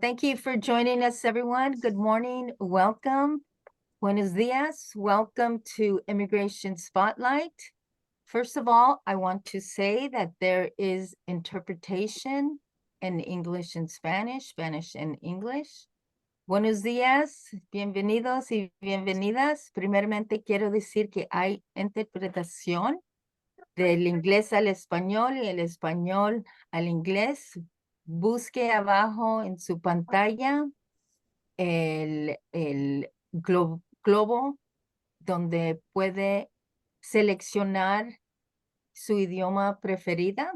Thank you for joining us, everyone. Good morning. Welcome. Buenos dias. Welcome to Immigration Spotlight. First of all, I want to say that there is interpretation in English and Spanish, Spanish and English. Buenos días, bienvenidos y bienvenidas. Primeramente quiero decir que hay interpretación del inglés al español y el español al inglés. Busque abajo en su pantalla el globo donde puede seleccionar su idioma preferida.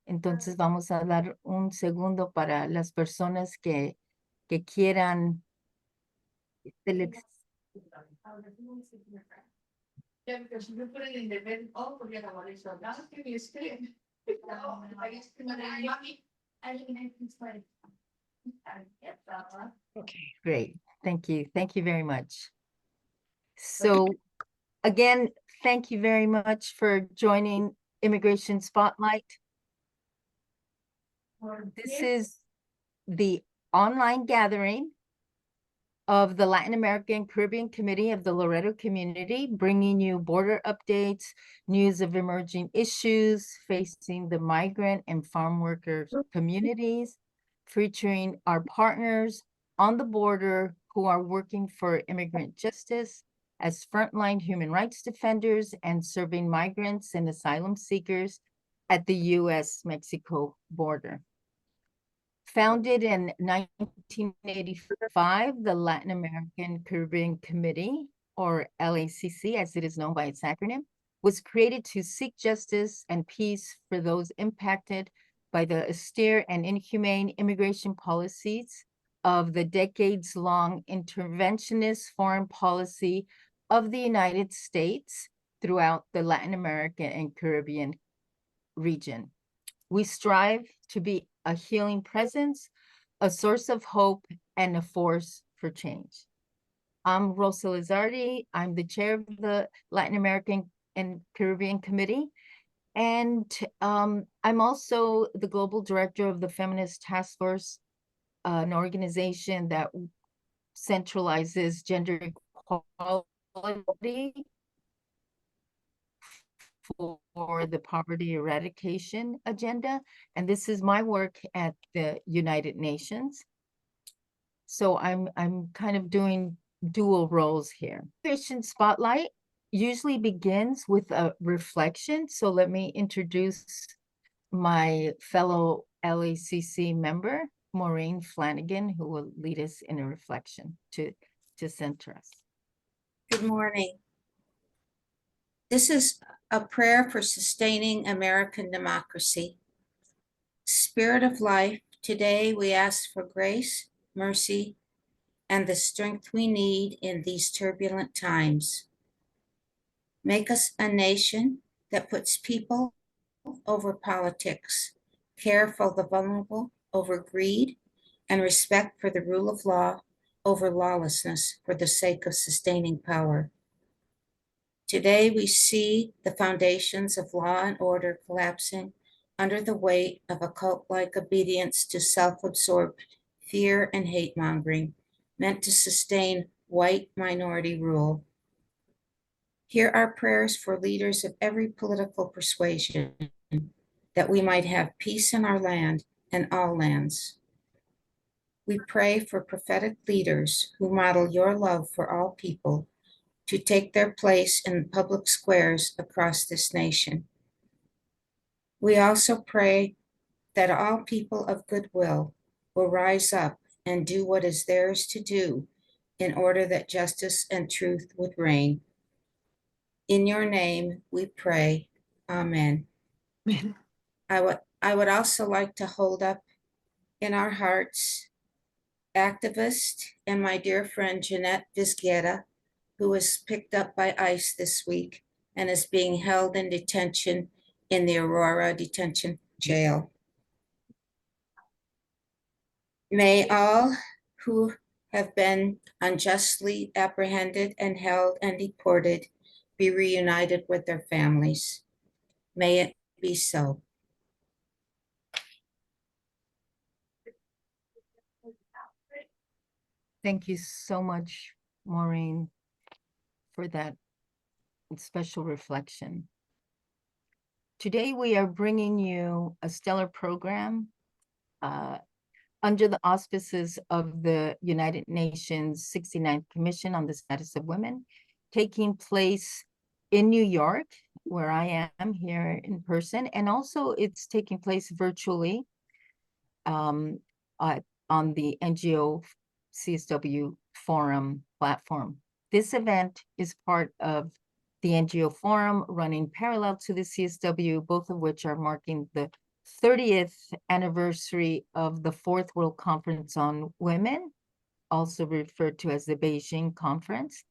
Entonces vamos a dar un segundo para las personas que quieran seleccionar. Okay, great. Thank you. Thank you very much. So again, thank you very much for joining Immigration Spotlight. This is the online gathering of the Latin American Caribbean Committee of the Loreto community, bringing you border updates, news of emerging issues facing the migrant and farm worker communities, featuring our partners on the border who are working for immigrant justice as frontline human rights defenders and serving migrants and asylum seekers at the US-Mexico border. Founded in 1985, the Latin American Caribbean Committee, or LACC as it is known by its acronym, was created to seek justice and peace for those impacted by the austere and inhumane immigration policies of the decades-long interventionist foreign policy of the United States throughout the Latin American and Caribbean region. We strive to be a healing presence, a source of hope, and a force for change. I'm Rosa Lizardi. I'm the chair of the Latin American and Caribbean Committee. And I'm also the global director of the Feminist Task Force, an organization that centralizes gender equality for the poverty eradication agenda. And this is my work at the United Nations. So I'm kind of doing dual roles here. Immigration Spotlight usually begins with a reflection. So let me introduce my fellow LACC member, Maureen Flanagan, who will lead us in a reflection to center us. Good morning. This is a prayer for sustaining American democracy. Spirit of life, today we ask for grace, mercy, and the strength we need in these turbulent times. Make us a nation that puts people over politics, care for the vulnerable over greed, and respect for the rule of law over lawlessness for the sake of sustaining power. Today, we see the foundations of law and order collapsing under the weight of a cult-like obedience to self-absorbed fear and hate-mongering meant to sustain white minority rule. Hear our prayers for leaders of every political persuasion, that we might have peace in our land and all lands. We pray for prophetic leaders who model your love for all people to take their place in public squares across this nation. We also pray that all people of goodwill will rise up and do what is theirs to do in order that justice and truth would reign. In your name we pray, amen. I would also like to hold up in our hearts activist and my dear friend Jeanette Vizquera, who was picked up by ICE this week and is being held in detention in the Aurora Detention Jail. May all who have been unjustly apprehended and held and deported be reunited with their families. May it be so. Thank you so much, Maureen, for that special reflection. Today, we are bringing you a stellar program under the auspices of the United Nations 69th Commission on the Status of Women, taking place in New York, where I am here in person, and also it's taking place virtually on the NGO CSW Forum platform. This event is part of the NGO Forum running parallel to the CSW, both of which are marking the 30th anniversary of the Fourth World Conference on Women, also referred to as the Beijing Conference,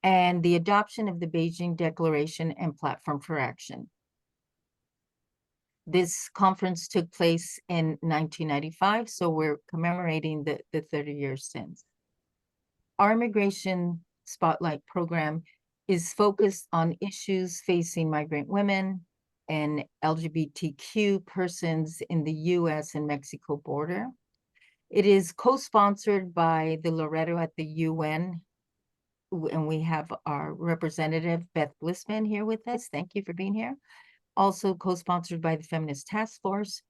and the adoption of the Beijing Declaration and Platform for Action. This conference took place in 1995, so we're commemorating the 30 years since. Our Immigration Spotlight program is focused on issues facing migrant women and LGBTQ persons in the US and Mexico border. It is co-sponsored by the Loreto at the UN, and we have our representative, Beth Blissman, here with us. Thank you for being here. Also co-sponsored by the Feminist Task Force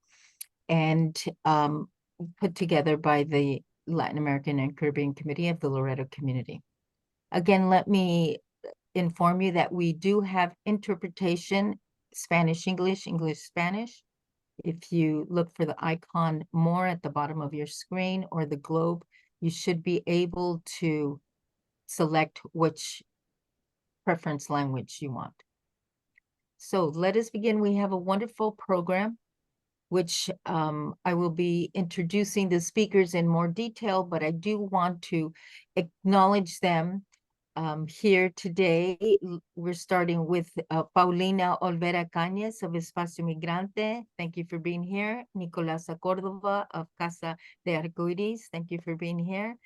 and put together by the Latin American and Caribbean Committee of the Loreto community. Again, let me inform you that we do have interpretation, Spanish-English, English-Spanish. If you look for the icon more at the bottom of your screen or the globe, you should be able to select which preference language you want. So let us begin. We have a wonderful program, which I will be introducing the speakers in more detail, but I do want to acknowledge them here today. We're starting with Paulina Olvera Cañas of Espacio Migrante. Thank you for being here. Nicolasa Cordova of Casa de Arcoiris. Thank you for being here.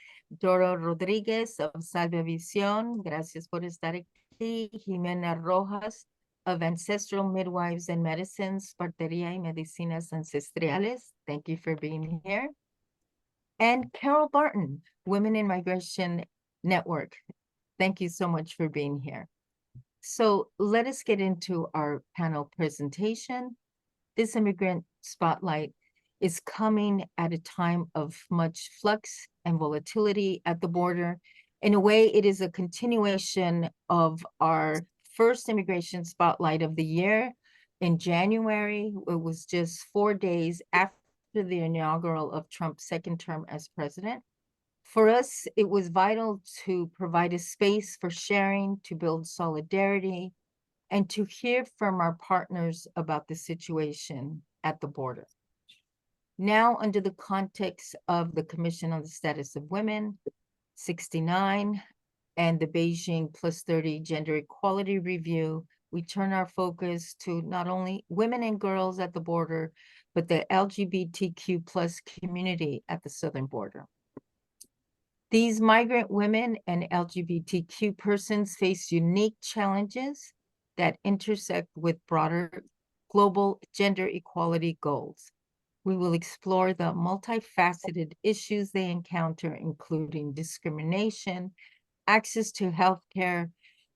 Doro Rodriguez of Salva Visión. Gracias por estar aquí. Jimena Rojas of Ancestral Midwives and Medicines, Partería y Medicinas Ancestrales. Thank you for being here. And Carol Barton, Women in Migration Network. Thank you so much for being here. So let us get into our panel presentation. This Immigrant Spotlight is coming at a time of much flux and volatility at the border. In a way, it is a continuation of our first Immigration Spotlight of the year in January. It was just 4 days after the inaugural of Trump's second term as president. For us, it was vital to provide a space for sharing, to build solidarity, and to hear from our partners about the situation at the border. Now, under the context of the Commission on the Status of Women, 69, and the Beijing +30 Gender Equality Review, we turn our focus to not only women and girls at the border, but the LGBTQ+ community at the southern border. These migrant women and LGBTQ persons face unique challenges that intersect with broader global gender equality goals. We will explore the multifaceted issues they encounter, including discrimination, access to healthcare,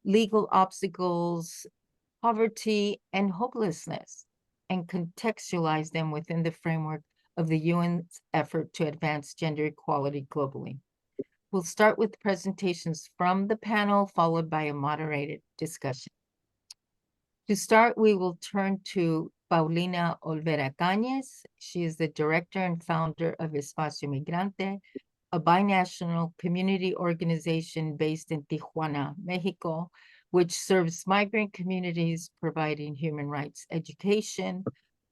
legal obstacles, poverty, and hopelessness, and contextualize them within the framework of the UN's effort to advance gender equality globally. We'll start with presentations from the panel, followed by a moderated discussion. To start, we will turn to Paulina Olvera Cañas. She is the director and founder of Espacio Migrante, a binational community organization based in Tijuana, Mexico, which serves migrant communities, providing human rights education,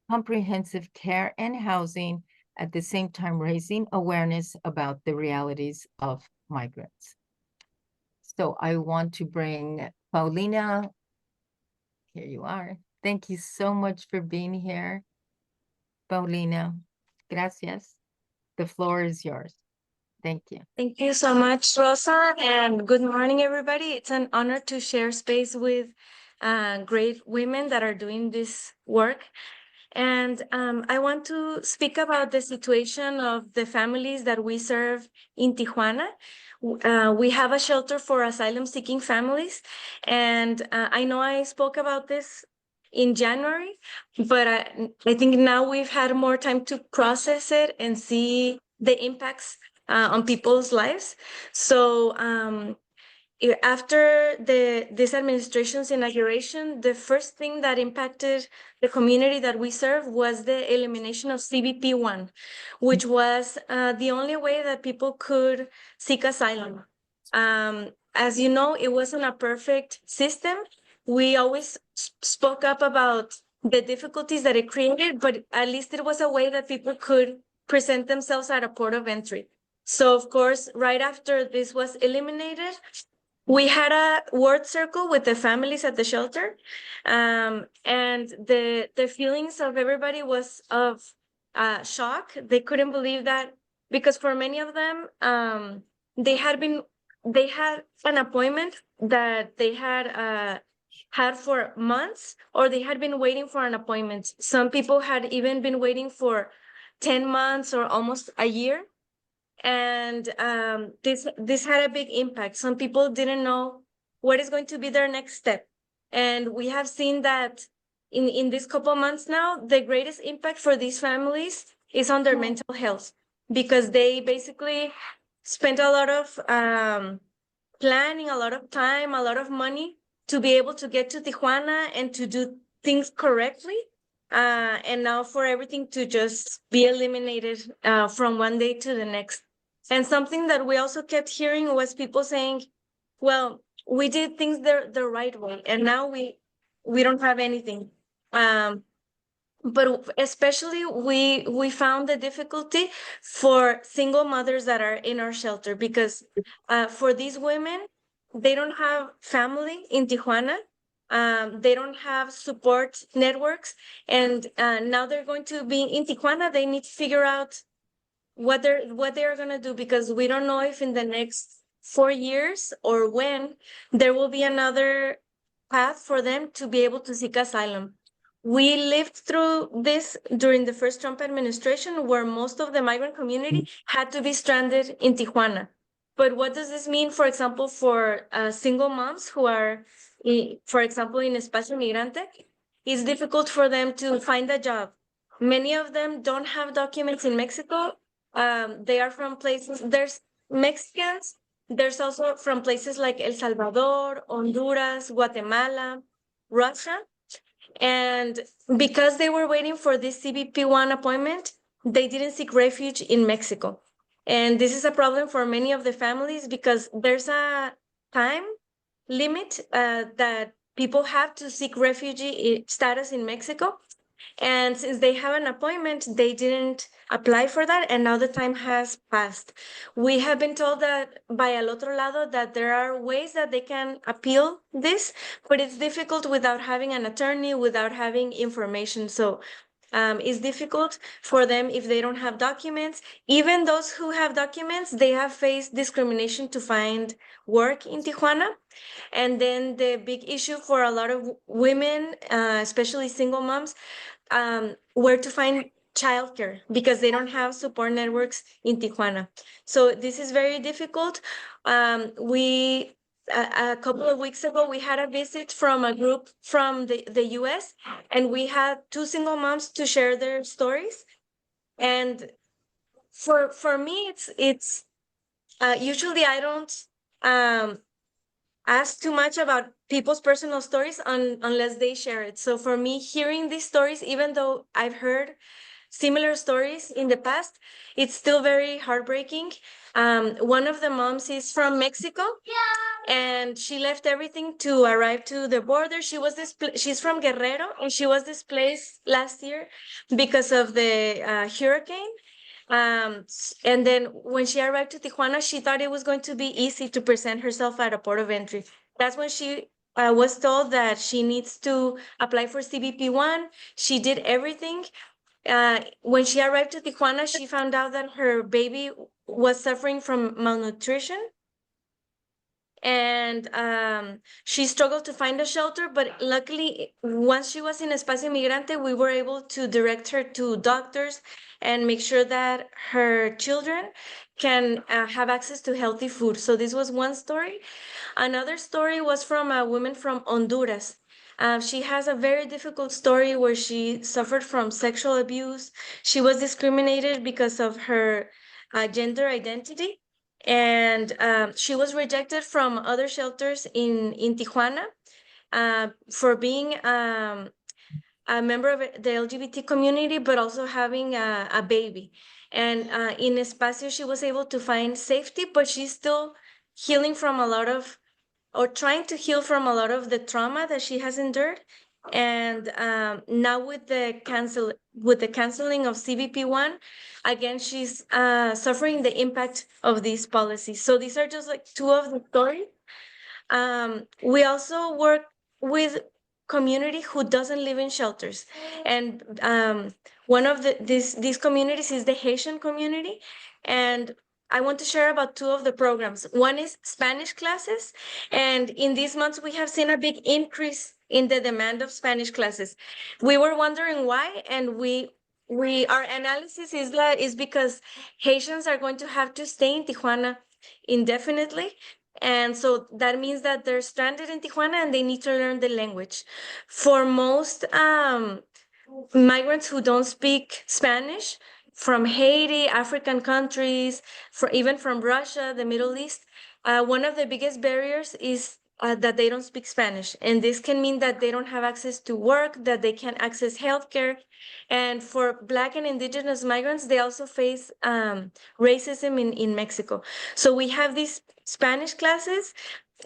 comprehensive care, and housing, at the same time raising awareness about the realities of migrants. So I want to bring Paulina. Here you are. Thank you so much for being here. Paulina, gracias. The floor is yours. Thank you. Thank you so much, Rosa, and good morning, everybody. It's an honor to share space with great women that are doing this work. And I want to speak about the situation of the families that we serve in Tijuana. We have a shelter for asylum-seeking families, and I know I spoke about this in January, but I think now we've had more time to process it and see the impacts on people's lives. So after this administration's inauguration, the first thing that impacted the community that we serve was the elimination of CBP1, which was the only way that people could seek asylum. As you know, it wasn't a perfect system. We always spoke up about the difficulties that it created, but at least it was a way that people could present themselves at a port of entry. So, of course, right after this was eliminated, we had a word circle with the families at the shelter, and the feelings of everybody was of shock. They couldn't believe that, because for many of them, they had an appointment that they had for months, or they had been waiting for an appointment. Some people had even been waiting for 10 months or almost a year. And this had a big impact. Some people didn't know what is going to be their next step, and we have seen that in this couple of months now, the greatest impact for these families is on their mental health, because they basically spent a lot of planning, a lot of time, a lot of money to be able to get to Tijuana and to do things correctly. And now for everything to just be eliminated from one day to the next. And something that we also kept hearing was people saying, well, we did things the right way, and now we don't have anything. But especially we found the difficulty for single mothers that are in our shelter, because for these women, they don't have family in Tijuana. They don't have support networks, and now they're going to be in Tijuana. They need to figure out what they're gonna do, because we don't know if in the next 4 years or when there will be another path for them to be able to seek asylum. We lived through this during the first Trump administration, where most of the migrant community had to be stranded in Tijuana. But what does this mean, for example, for single moms who are, for example, in Espacio Migrante? It's difficult for them to find a job. Many of them don't have documents in Mexico. They are from places, there's Mexicans, there's also from places like El Salvador, Honduras, Guatemala, Russia. And because they were waiting for this CBP1 appointment, they didn't seek refuge in Mexico. And this is a problem for many of the families, because there's a time limit that people have to seek refugee status in Mexico. And since they have an appointment, they didn't apply for that, and now the time has passed. We have been told that by El Otro Lado that there are ways that they can appeal this, but it's difficult without having an attorney, without having information. So it's difficult for them if they don't have documents. Even those who have documents, they have faced discrimination to find work in Tijuana. And then the big issue for a lot of women, especially single moms, where to find childcare, because they don't have support networks in Tijuana. So this is very difficult. We a couple of weeks ago, we had a visit from a group from the US, and we had two single moms to share their stories. And for me, it's usually I don't ask too much about people's personal stories unless they share it. So for me, hearing these stories, even though I've heard similar stories in the past, it's still very heartbreaking. One of the moms is from Mexico, and she left everything to arrive to the border. She's from Guerrero, and she was displaced last year because of the hurricane. And then when she arrived to Tijuana, she thought it was going to be easy to present herself at a port of entry. That's when she was told that she needs to apply for CBP1. She did everything. When she arrived to Tijuana, she found out that her baby was suffering from malnutrition. and she struggled to find a shelter, but luckily, once she was in Espacio Migrante, we were able to direct her to doctors and make sure that her children can have access to healthy food. So this was one story. Another story was from a woman from Honduras. She has a very difficult story where she suffered from sexual abuse. She was discriminated because of her gender identity, and she was rejected from other shelters in Tijuana for being a member of the LGBT community, but also having a baby. And in Espacio, she was able to find safety, but she's still healing from a lot of, or trying to heal from a lot of the trauma that she has endured. And now with the canceling of CBP1, again, she's suffering the impact of these policies. So these are just like two of the stories. We also work with community who doesn't live in shelters, and one of these communities is the Haitian community, and I want to share about two of the programs. One is Spanish classes, and in these months we have seen a big increase in the demand of Spanish classes. We were wondering why, and we our analysis is that is because Haitians are going to have to stay in Tijuana indefinitely, and so that means that they're stranded in Tijuana and they need to learn the language. For most migrants who don't speak Spanish, from Haiti, African countries, even from Russia, the Middle East, one of the biggest barriers is that they don't speak Spanish. And this can mean that they don't have access to work, that they can't access healthcare. And for Black and Indigenous migrants, they also face racism in Mexico. So we have these Spanish classes.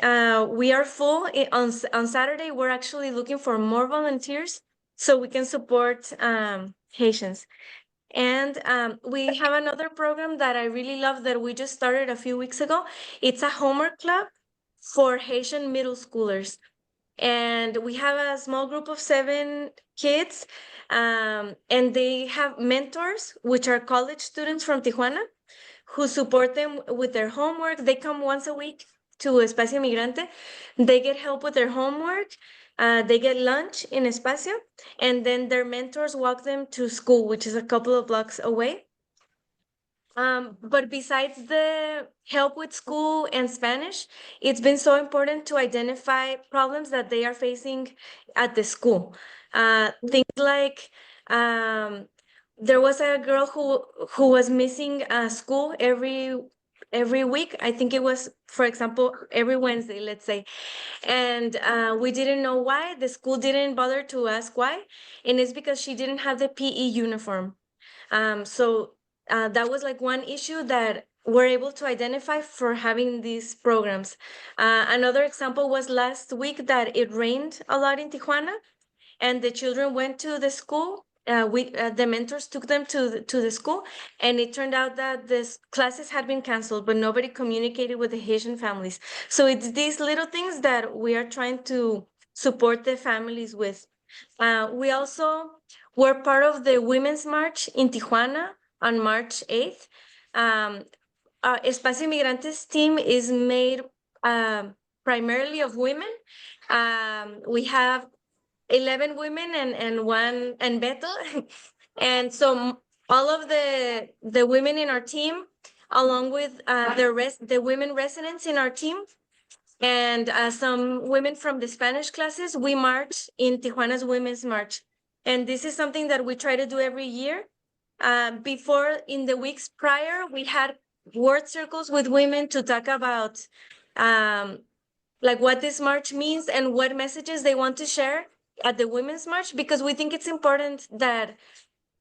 We are full. On Saturday, we're actually looking for more volunteers so we can support Haitians. And we have another program that I really love that we just started a few weeks ago. It's a homework club for Haitian middle schoolers. And we have a small group of 7 kids, and they have mentors, which are college students from Tijuana, who support them with their homework. They come once a week to Espacio Migrante. They get help with their homework. They get lunch in Espacio, and then their mentors walk them to school, which is a couple of blocks away. But besides the help with school and Spanish, it's been so important to identify problems that they are facing at the school. Things like there was a girl who was missing school every week. I think it was, for example, every Wednesday, let's say. And we didn't know why. The school didn't bother to ask why. And it's because she didn't have the PE uniform. So that was like one issue that we're able to identify for having these programs. Another example was last week that it rained a lot in Tijuana, and the children went to the school. The mentors took them to the school, and it turned out that this classes had been canceled, but nobody communicated with the Haitian families. So it's these little things that we are trying to support the families with. We also were part of the Women's March in Tijuana on March 8th. Espacio Migrantes team is made primarily of women. We have 11 women and one and Beto. And so all of the women in our team, along with the women residents in our team, and some women from the Spanish classes, we march in Tijuana's Women's March. And this is something that we try to do every year. Before, in the weeks prior, we had word circles with women to talk about like what this march means and what messages they want to share at the Women's March, because we think it's important that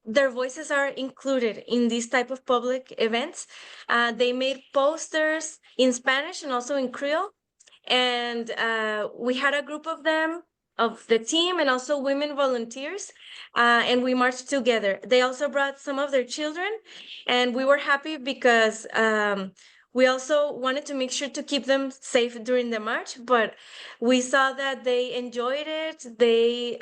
their voices are included in these type of public events. They made posters in Spanish and also in Creole. And we had a group of them, of the team, and also women volunteers, and we marched together. They also brought some of their children, and we were happy because we also wanted to make sure to keep them safe during the march, but we saw that they enjoyed it. They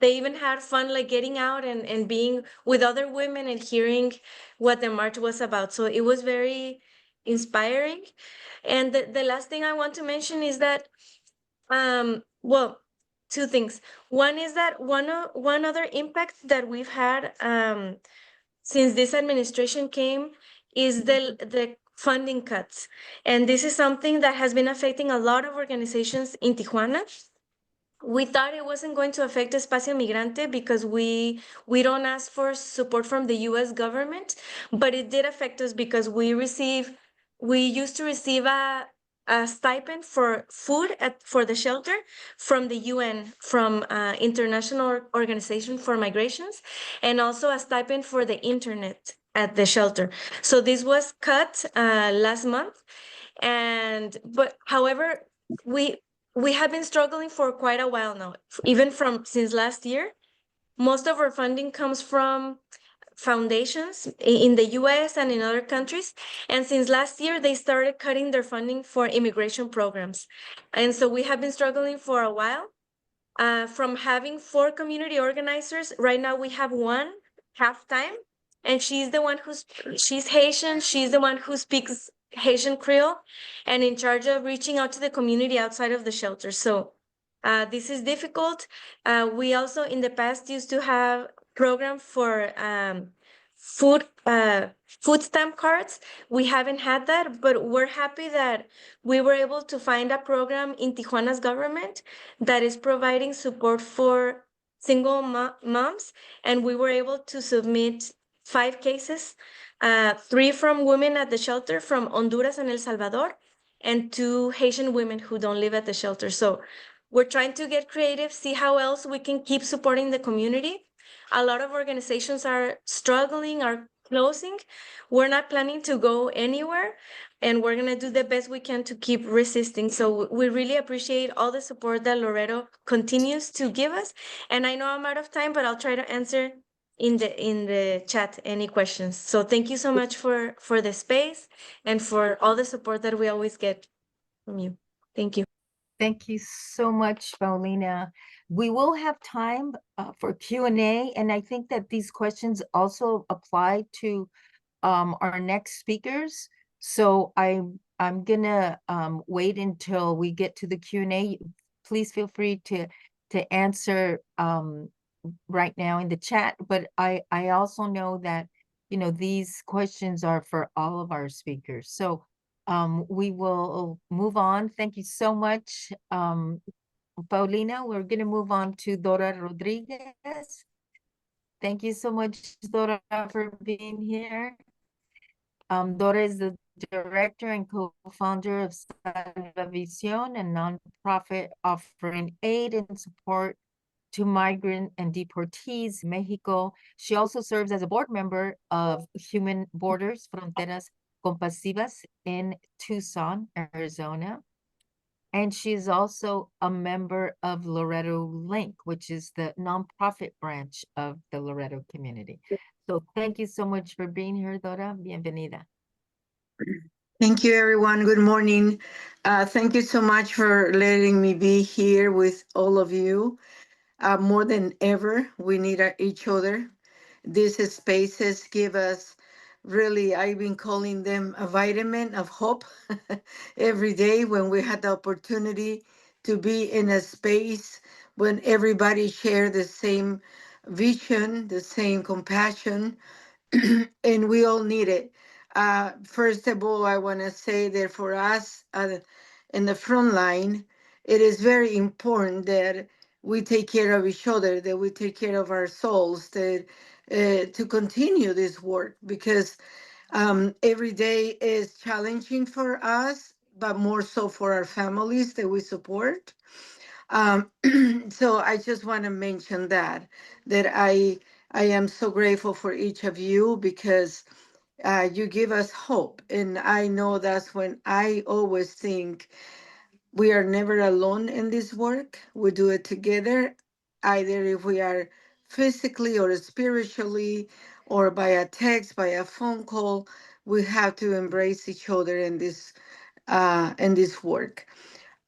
even had fun, like getting out and being with other women and hearing what the march was about. So it was very inspiring. And the last thing I want to mention is that, well, two things. One is that one other impact that we've had since this administration came is the funding cuts. And this is something that has been affecting a lot of organizations in Tijuana. We thought it wasn't going to affect Espacio Migrante because we don't ask for support from the US government, but it did affect us because we used to receive a stipend for food for the shelter from the UN, from International Organization for Migrations, and also a stipend for the internet at the shelter. So this was cut last month, but however, we we have been struggling for quite a while now, even since last year. Most of our funding comes from foundations in the US and in other countries. And since last year, they started cutting their funding for immigration programs. And so we have been struggling for a while. From having 4 community organizers, right now we have one half-time, and she's Haitian. She's the one who speaks Haitian Creole and in charge of reaching out to the community outside of the shelter. So this is difficult. We also in the past used to have program for food stamp cards. We haven't had that, but we're happy that we were able to find a program in Tijuana's government that is providing support for single moms, and we were able to submit 5 cases, 3 from women at the shelter from Honduras and El Salvador, and 2 Haitian women who don't live at the shelter. So we're trying to get creative, see how else we can keep supporting the community. A lot of organizations are struggling, are closing. We're not planning to go anywhere, and we're going to do the best we can to keep resisting. So we really appreciate all the support that Loreto continues to give us. And I know I'm out of time, but I'll try to answer in the chat any questions. So thank you so much for the space and for all the support that we always get from you. Thank you. Thank you so much, Paulina. We will have time for Q&A, and I think that these questions also apply to our next speakers. So I'm gonna wait until we get to the Q&A. Please feel free to answer right now in the chat, but I also know that, you know, these questions are for all of our speakers. So we will move on. Thank you so much, Paulina. We're going to move on to Dora Rodriguez. Thank you so much, Dora, for being here. Dora is the director and co-founder of CSW69, a nonprofit offering aid and support to migrant and deportees in Mexico. She also serves as a board member of Human Borders Fronteras Compasivas in Tucson, Arizona. And she is also a member of Loreto Link, which is the nonprofit branch of the Loreto community. So thank you so much for being here, Dora. Bienvenida. Thank you, everyone. Good morning. Thank you so much for letting me be here with all of you. More than ever, we need each other. These spaces give us really, I've been calling them a vitamin of hope every day when we had the opportunity to be in a space when everybody shared the same vision, the same compassion, and we all need it. First of all, I want to say that for us in the front line, it is very important that we take care of each other, that we take care of our souls, that to continue this work, because every day is challenging for us, but more so for our families that we support. So I just want to mention that I am so grateful for each of you, because you give us hope. And I know that's when I always think we are never alone in this work. We do it together, either if we are physically or spiritually, or by a text, by a phone call. We have to embrace each other in this work.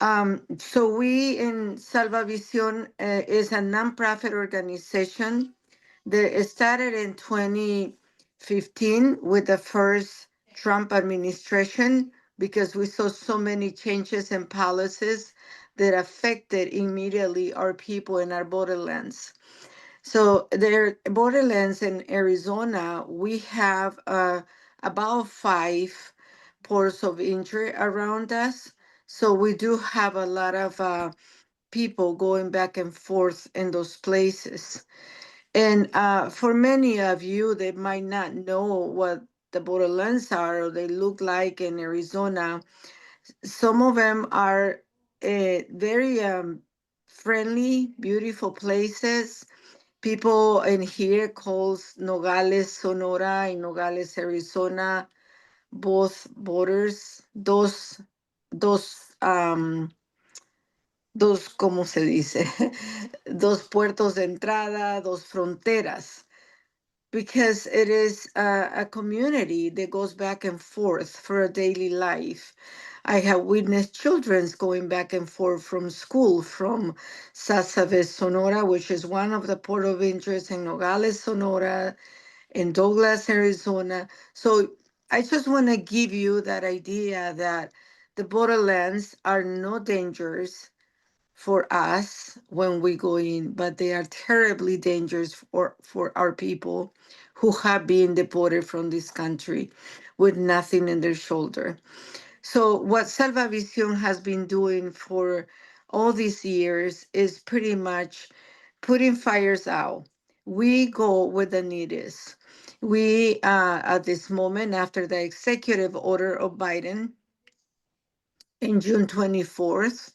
So we in Salvavision is a nonprofit organization that started in 2015 with the first Trump administration because we saw so many changes and policies that affected immediately our people in our borderlands. So their borderlands in Arizona, we have about 5 ports of entry around us. So we do have a lot of people going back and forth in those places. And for many of you that might not know what the borderlands are or they look like in Arizona, some of them are very friendly, beautiful places. People in here calls Nogales, Sonora and Nogales, Arizona, both borders, dos, ¿cómo se dice? Dos puertos de entrada, dos fronteras, because it is a community that goes back and forth for a daily life. I have witnessed children's going back and forth from school from Sassavez, Sonora, which is one of the port of interest in Nogales, Sonora, in Douglas, Arizona. So I just want to give you that idea that the borderlands are no dangers for us when we go in, but they are terribly dangerous for our people who have been deported from this country with nothing in their shoulder. So what Salvavision has been doing for all these years is pretty much putting fires out. We go where the need is. We, at this moment, after the executive order of Biden in June 24th,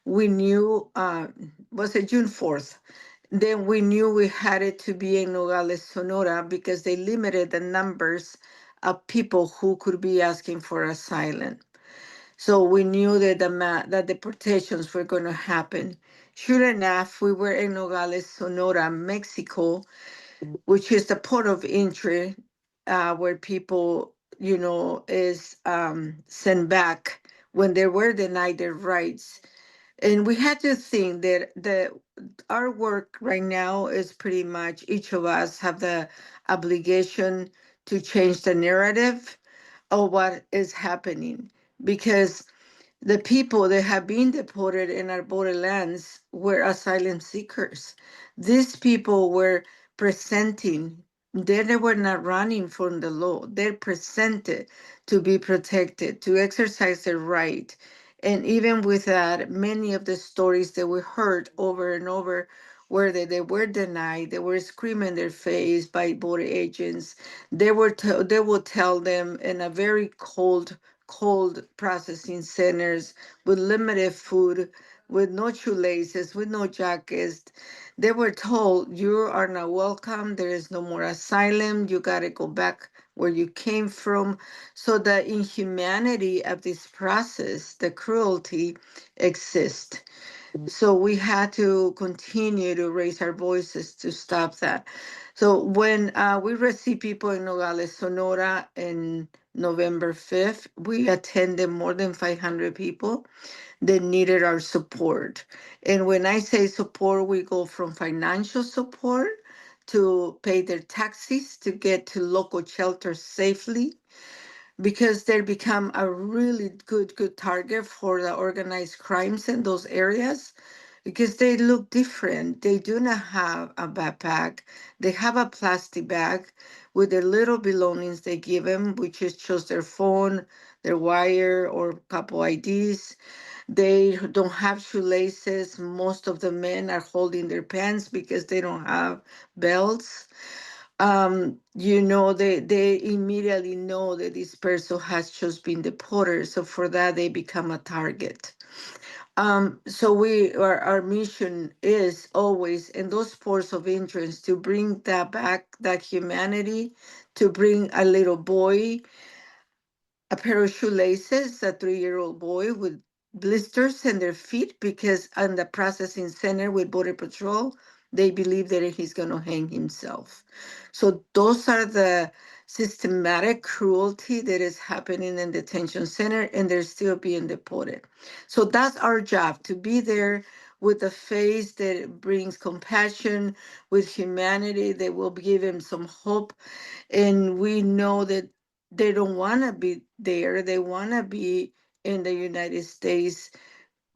we knew, was it June 4th? Then we knew we had it to be in Nogales, Sonora, because they limited the numbers of people who could be asking for asylum. So we knew that that deportations were going to happen. Sure enough, we were in Nogales, Sonora, Mexico, which is the port of entry, where people, is sent back when they were denied their rights. And we had to think that our work right now is pretty much each of us have the obligation to change the narrative of what is happening, because the people that have been deported in our borderlands were asylum seekers. These people were presenting, they were not running from the law. They're presented to be protected, to exercise their right. And even with that, many of the stories that we heard over and over were that they were denied, they were screaming in their face by border agents. They would tell them in a very cold processing centers with limited food, with no shoelaces, with no jackets. They were told, you are not welcome. There is no more asylum. You got to go back where you came from. So the inhumanity of this process, the cruelty exists. So we had to continue to raise our voices to stop that. So when we received people in Nogales, Sonora in November 5th, we attended more than 500 people that needed our support. And when I say support, we go from financial support to pay their taxis to get to local shelters safely, because they become a really good target for the organized crimes in those areas, because they look different. They do not have a backpack. They have a plastic bag with their little belongings they give them, which is just their phone, their wire, or a couple IDs. They don't have shoelaces. Most of the men are holding their pants because they don't have belts. They immediately know that this person has just been deported. So for that, they become a target. So our mission is always in those ports of entrance to bring that back, that humanity, to bring a little boy a pair of shoelaces, a 3-year-old boy with blisters in their feet, because on the processing center with Border Patrol, they believe that he's going to hang himself. So those are the systematic cruelty that is happening in detention center, and they're still being deported. So that's our job, to be there with a face that brings compassion, with humanity that will give him some hope. And we know that they don't want to be there. They want to be in the United States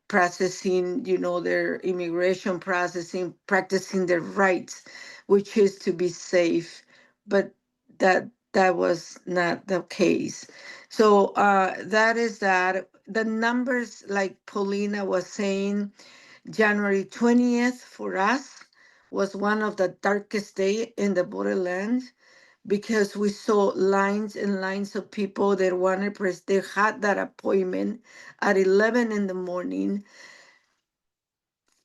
processing, their immigration processing, practicing their rights, which is to be safe. But that was not the case. So that is that. The numbers, like Paulina was saying, January 20th for us was one of the darkest day in the borderlands because we saw lines and lines of people that wanted they had that appointment at 11 in the morning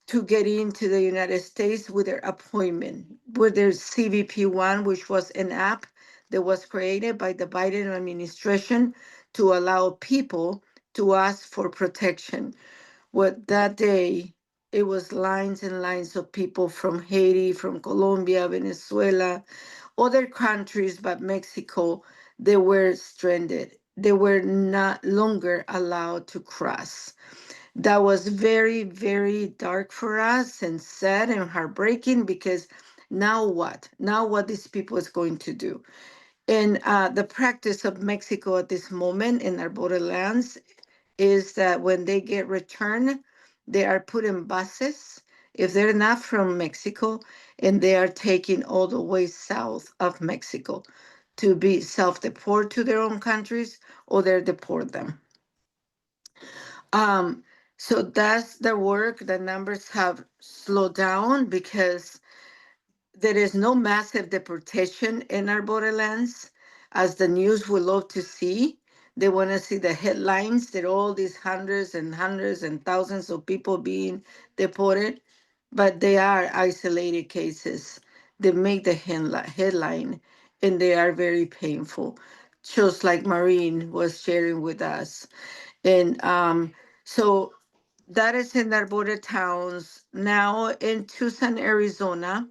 to get into the United States with their appointment, with their CBP1, which was an app that was created by the Biden administration to allow people to ask for protection. What that day, it was lines and lines of people from Haiti, from Colombia, Venezuela, other countries, but Mexico, they were stranded. They were not longer allowed to cross. That was very, very dark for us and sad and heartbreaking because now what? Now what these people is going to do? And the practice of Mexico at this moment in our borderlands is that when they get returned, they are put in buses if they're not from Mexico, and they are taken all the way south of Mexico to be self-deport to their own countries, or they deport them. Um, so that's the work. The numbers have slowed down because there is no massive deportation in our borderlands, as the news would love to see. They want to see the headlines that all these hundreds and hundreds and thousands of people being deported, but they are isolated cases. They make the headline, and they are very painful, just like Maureen was sharing with us. And so that is in our border towns. Now in Tucson, Arizona,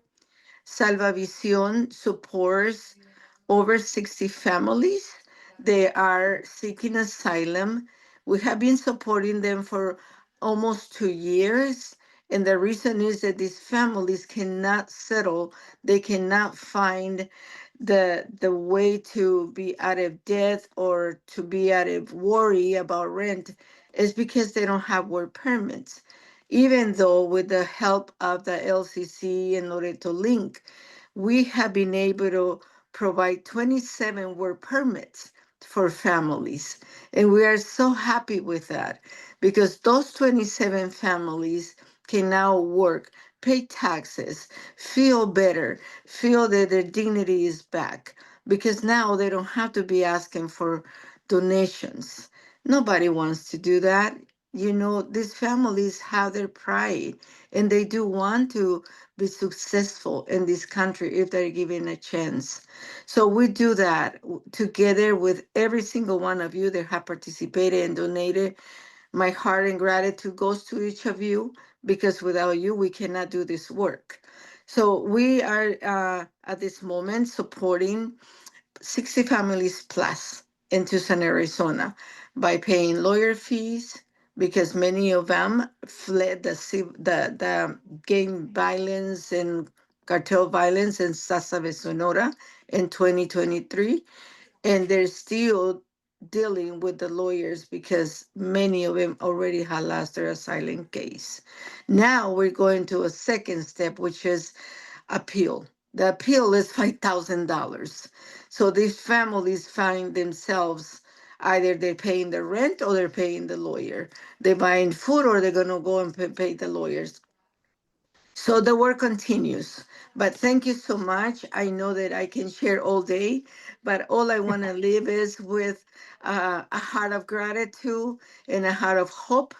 Salvavision supports over 60 families. They are seeking asylum. We have been supporting them for almost 2 years. And the reason is that these families cannot settle. They cannot find the way to be out of debt or to be out of worry about rent is because they don't have work permits. Even though with the help of the LCC and Loreto Link, we have been able to provide 27 work permits for families. And we are so happy with that because those 27 families can now work, pay taxes, feel better, feel that their dignity is back because now they don't have to be asking for donations. Nobody wants to do that. These families have their pride and they do want to be successful in this country if they're given a chance. So we do that together with every single one of you that have participated and donated. My heart and gratitude goes to each of you because without you, we cannot do this work. So we are at this moment supporting 60 families plus in Tucson, Arizona by paying lawyer fees because many of them fled the gang violence and cartel violence in Sasa, Sonora in 2023. And they're still dealing with the lawyers because many of them already had lost their asylum case. Now we're going to a second step, which is appeal. The appeal is $5,000. So these families find themselves either they're paying the rent or they're paying the lawyer. They're buying food or they're going to go and pay the lawyers. So the work continues. But thank you so much. I know that I can share all day, but all I want to leave is with a heart of gratitude and a heart of hope.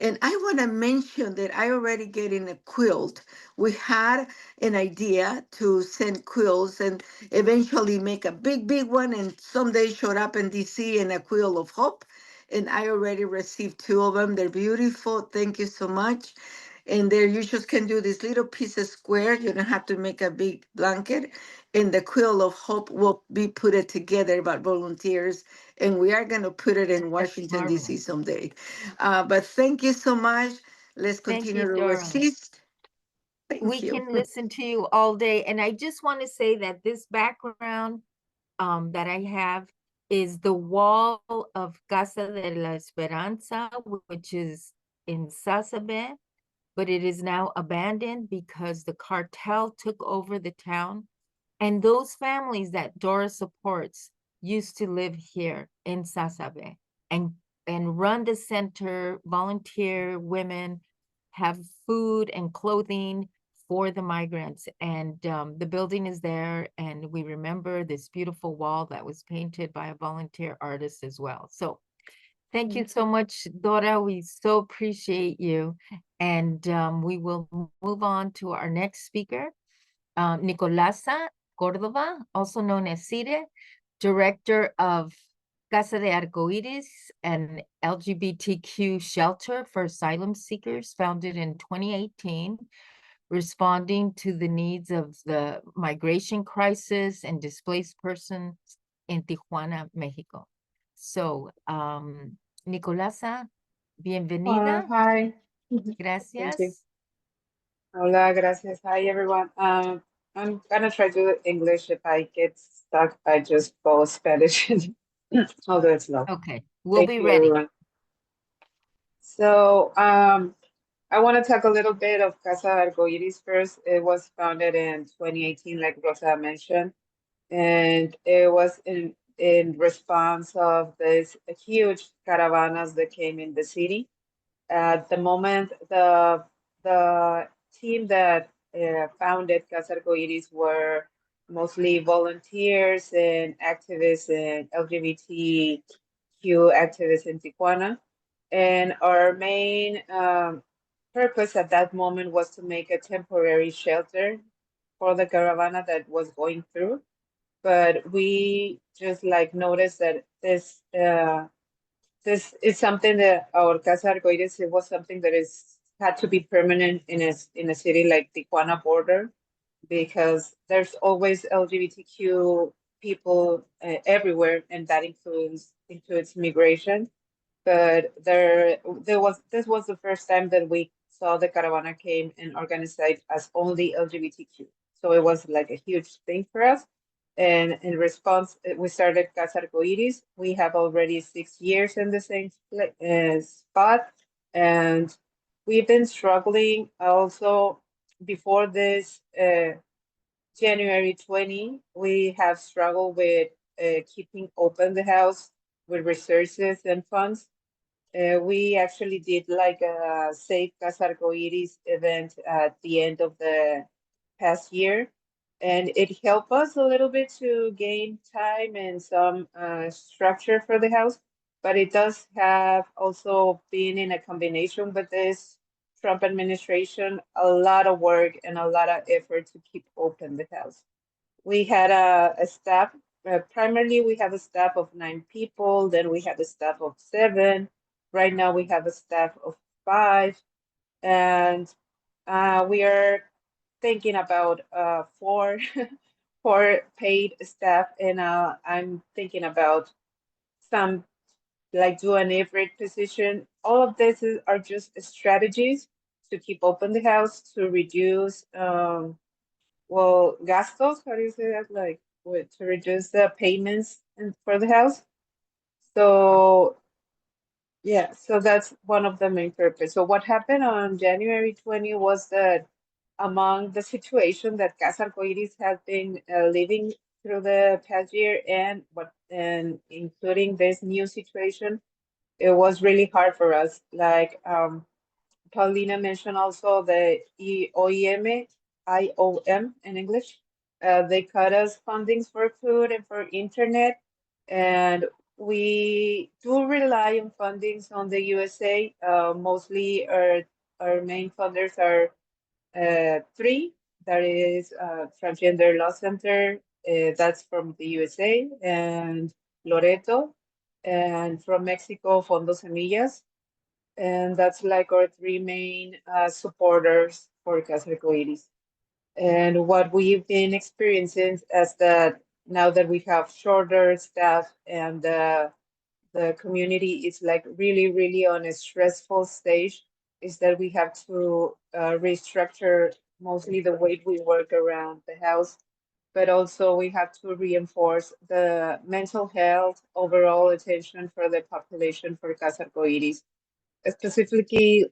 And I want to mention that I already getting a quilt. We had an idea to send quilts and eventually make a big, big one. And someday showed up in DC in a quilt of hope. And I already received 2 of them. They're beautiful. Thank you so much. And there you just can do this little piece of square. You don't have to make a big blanket. And the quill of hope will be put it together by volunteers. And we are going to put it in Washington, D.C. someday. But thank you so much. Let's Thank continue you, to Dora. resist. Thank We you. can listen to you all day. And I just want to say that this background that I have is the wall of Casa de la Esperanza, which is in Sasabe, but it is now abandoned because the cartel took over the town. And those families that Dora supports used to live here in Sasabe and run the center, volunteer women, have food and clothing for the migrants. And the building is there, and we remember this beautiful wall that was painted by a volunteer artist as well. So thank you so much, Dora. We so appreciate you. And we will move on to our next speaker, Nicolasa Cordova, also known as Cire, Director of Casa de Arcoiris, an LGBTQ shelter for asylum seekers founded in 2018, responding to the needs of the migration crisis and displaced persons in Tijuana, Mexico. So, Nicolasa, bienvenida. Hi. Thank you. Gracias. Hola, gracias. Hi, everyone. I'm gonna try to do English. If I get stuck, I just go Spanish. I'll do it slow. Okay, we'll Thank be you, ready. everyone. So, I want to talk a little bit of Casa Arcoiris first. It was founded in 2018, like Rosa mentioned, and it was in response of this huge caravanas that came in the city. At the moment, the team that founded Casa Arcoiris were mostly volunteers and activists and LGBTQ activists in Tijuana. And our main purpose at that moment was to make a temporary shelter for the caravana that was going through. But we just like noticed that this is something that our Casa Arcoiris, it was something that is had to be permanent in a city like Tijuana border, because there's always LGBTQ people everywhere, and that includes migration. But this was the first time that we saw the caravana came and organized as only LGBTQ. So it was like a huge thing for us. And in response, we started Casa Arcoiris. We have already 6 years in the same spot, and we've been struggling also before this January 20. We have struggled with keeping open the house with resources and funds. We actually did like a Safe Casa Arcoiris event at the end of the past year, and it helped us a little bit to gain time and some structure for the house. But it does have also been in a combination with this Trump administration, a lot of work and a lot of effort to keep open the house. We had a staff, primarily we have a staff of 9 people, then we have a staff of 7. Right now we have a staff of 5, and we are thinking about 4 4 paid staff, and I'm thinking about some like do an hybrid position. All of this are just strategies to keep open the house, to reduce well, gastos, how do you say that? Like to reduce the payments for the house. So yeah, so that's one of the main purpose. So what happened on January 20 was that among the situation that Casa Arcoiris has been living through the past year, and including this new situation, it was really hard for us. Like Paulina mentioned also the OEM, IOM in English. They cut us fundings for food and for internet, and we do rely on fundings on the USA. Mostly our main funders are 3. That is Transgender Law Center, that's from the USA, and Loreto, and from Mexico, Fondo Semillas. And that's like our 3 main supporters for Casa Arcoiris. And what we've been experiencing is that now that we have shorter staff and the community is like really, really on a stressful stage, is that we have to restructure mostly the way we work around the house. but also we have to reinforce the mental health, overall attention for the population for Casa Arcoiris, specifically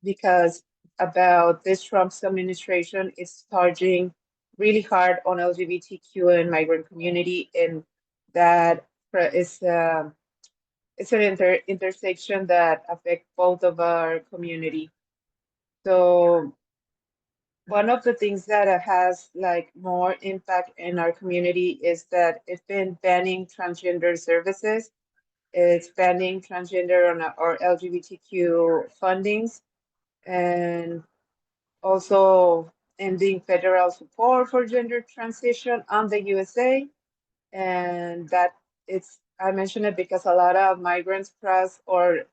because about this Trump's administration is charging really hard on LGBTQ and migrant community, and that is it's an intersection that affects both of our community. So one of the things that has like more impact in our community is that it's been banning transgender services. It's banning transgender on our LGBTQ fundings, and also ending federal support for gender transition on the USA. And that it's, I mention it because a lot of migrants cross or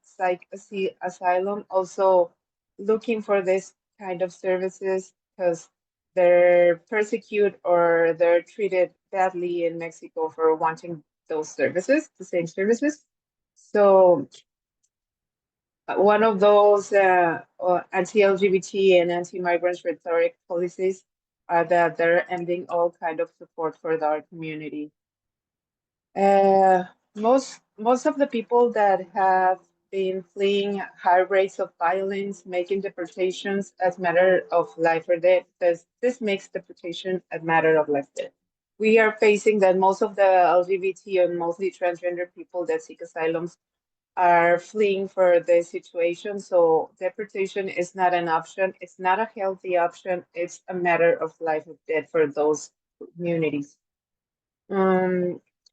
asylum also looking for this kind of services because they're persecuted or they're treated badly in Mexico for wanting those services, the same services. So one of those anti-LGBT and anti-migrant rhetoric policies are that they're ending all kind of support for our community. Most of the people that have been fleeing high rates of violence, making deportations as matter of life or death, this makes deportation a matter of life or death. We are facing that most of the LGBT and mostly transgender people that seek asylums are fleeing for the situation. So deportation is not an option. It's not a healthy option. It's a matter of life or death for those communities.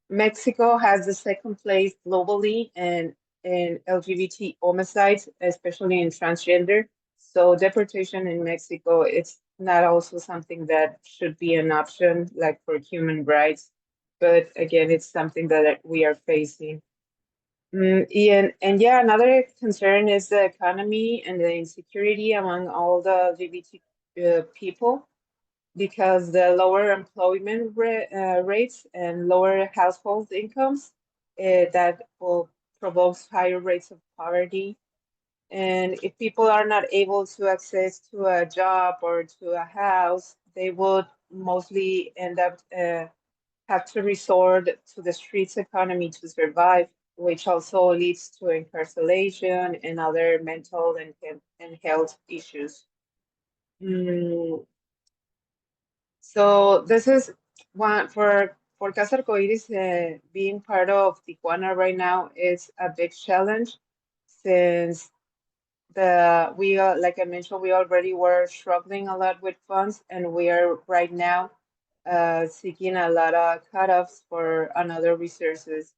Mexico has the second place globally in LGBT homicides, especially in transgender. So deportation in Mexico, it's not also something that should be an option like for human rights. But again, it's something that we are facing. And yeah, another concern is the economy and the insecurity among all the LGBT people, because the lower employment rates and lower household incomes that will provoke higher rates of poverty. And if people are not able to access to a job or to a house, they would mostly end up have to resort to the streets economy to survive, which also leads to incarceration and other mental and health issues. So this is one for Casa Arcoiris, being part of Tijuana right now is a big challenge, since we are, like I mentioned, we already were struggling a lot with funds, and we are right now seeking a lot of cutoffs for another resources.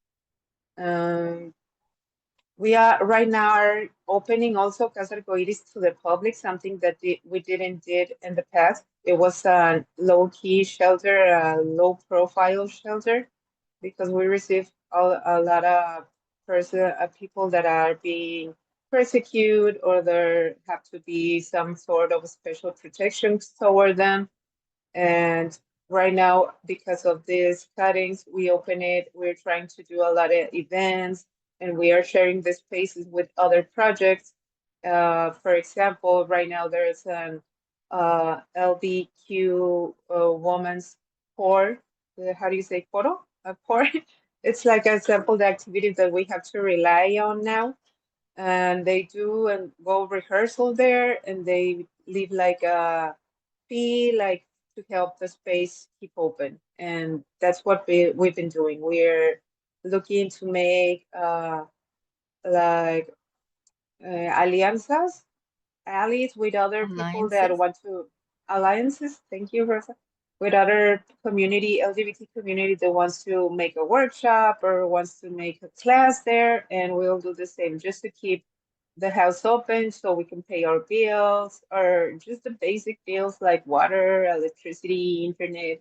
We are right now are opening also Casa Arcoiris to the public, something that we didn't did in the past. It was a low-key shelter, a low-profile shelter, because we receive a lot of people that are being persecuted, or there have to be some sort of special protection toward them. And right now, because of these cuttings, we open it. We're trying to do a lot of events, and we are sharing the spaces with other projects. For example, right now there is an LBQ woman's core. How do you say coro? A core. It's like a sample activity that we have to rely on now. And they do and go rehearsal there, and they leave like a fee, like to help the space keep open. And that's what we've been doing. We're looking to make like alianzas, allies with other people that Alliances. want to alliances. Thank you, Rosa. With other community, LGBT community that wants to make a workshop or wants to make a class there, and we'll do the same just to keep the house open so we can pay our bills, or just the basic bills like water, electricity, internet,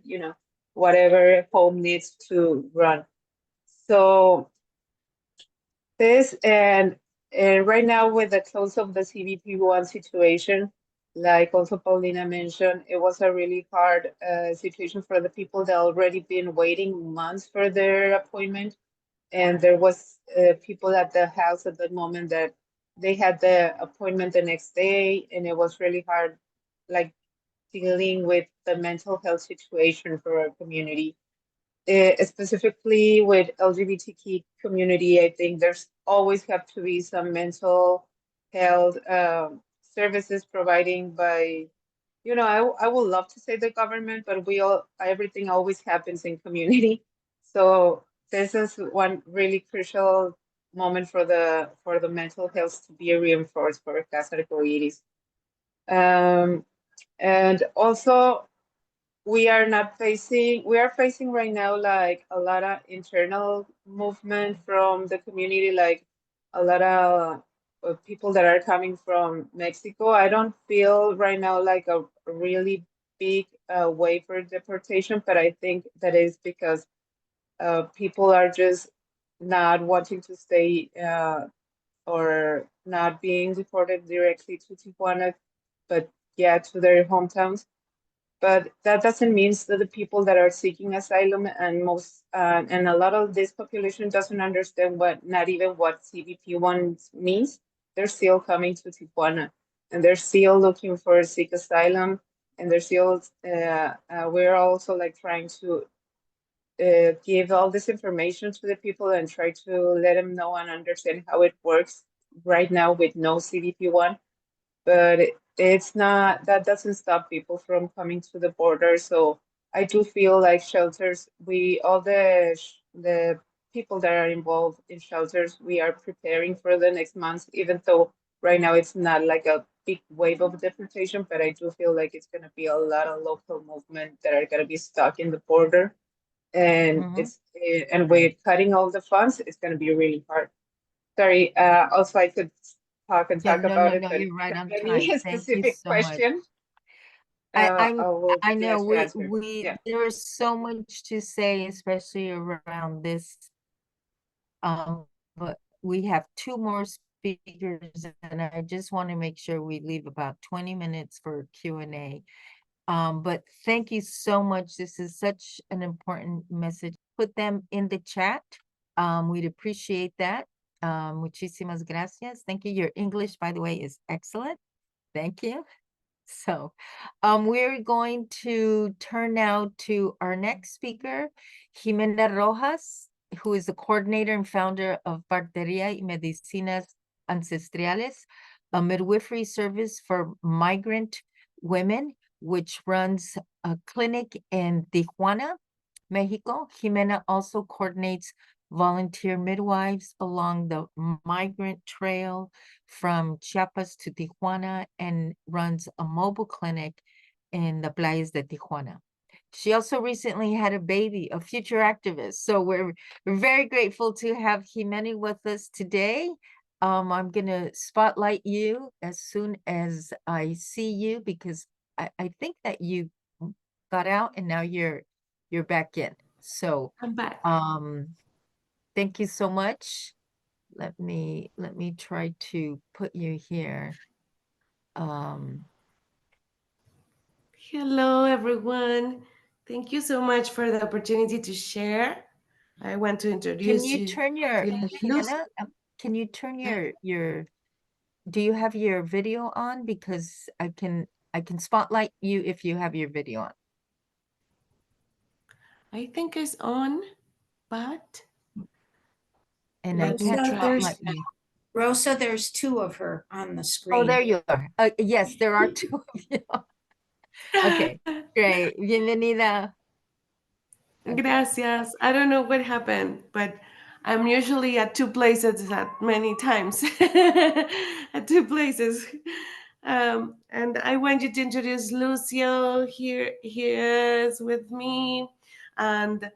whatever home needs to run. So this and right now with the close of the CBP1 situation, like also Paulina mentioned, it was a really hard situation for the people that already been waiting months for their appointment. And there was people at the house at that moment that they had the appointment the next day, and it was really hard, like dealing with the mental health situation for our community. Specifically with LGBTQ community, I think there's always have to be some mental health services providing by, I would love to say the government, but everything always happens in community. So this is one really crucial moment for the mental health to be reinforced for Casa Arcoiris. And also we are facing right now like a lot of internal movement from the community, like a lot of people that are coming from Mexico. I don't feel right now like a really big wave for deportation, but I think that is because people are just not wanting to stay or not being deported directly to Tijuana, but yeah, to their hometowns. But that doesn't mean that the people that are seeking asylum and a lot of this population doesn't understand not even what CBP1 means. They're still coming to Tijuana and they're still looking for seek asylum, and they're still we're also like trying to give all this information to the people and try to let them know and understand how it works right now with no CBP1. But it's not, that doesn't stop people from coming to the border. So I do feel like shelters, all the people that are involved in shelters, we are preparing for the next month, even though right now it's not like a big wave of deportation, but I do feel like it's going to be a lot of local movement that are going to be stuck in the border. And and we're cutting all the funds, it's going to be really hard. Sorry, also I could talk and Yeah, talk no, about no, it, no, but if you're you right have on any time. Thank you specific so much. question, I, I I'm, will I be glad know to answer. Yeah. there is so much to say, especially around this. But we have two more speakers, and I just want to make sure we leave about 20 minutes for Q&A. But thank you so much. This is such an important message. Put them in the chat. We'd appreciate that. Muchísimas gracias. Thank you. Your English, by the way, is excellent. Thank you. So we're going to turn now to our next speaker, Jimena Rojas, who is the coordinator and founder of Partería y Medicinas Ancestrales, a midwifery service for migrant women, which runs a clinic in Tijuana, Mexico. Jimena also coordinates volunteer midwives along the migrant trail from Chiapas to Tijuana and runs a mobile clinic in the playas de Tijuana. She also recently had a baby, a future activist. So we're very grateful to have Jimena with us today. I'm going to spotlight you as soon as I see you, because I think that you got out and now you're back in. So I'm back. thank you so much. Let me try to put you here. Hello, everyone. Thank you so much for the opportunity to share. I want to introduce Can you you turn your, to Jimena, can you turn your, do you have your video on? Because I can spotlight you if you have your video on. I think it's on, but And I let me can't try. spotlight you. Rosa, there's two of her on the screen. Oh, there you are. Yes, there are two of you. Okay, great. Bienvenida. Gracias. I don't know what happened, but I'm usually at two places at many times. At two places. And I want you to introduce Lucio. Here he is with me. And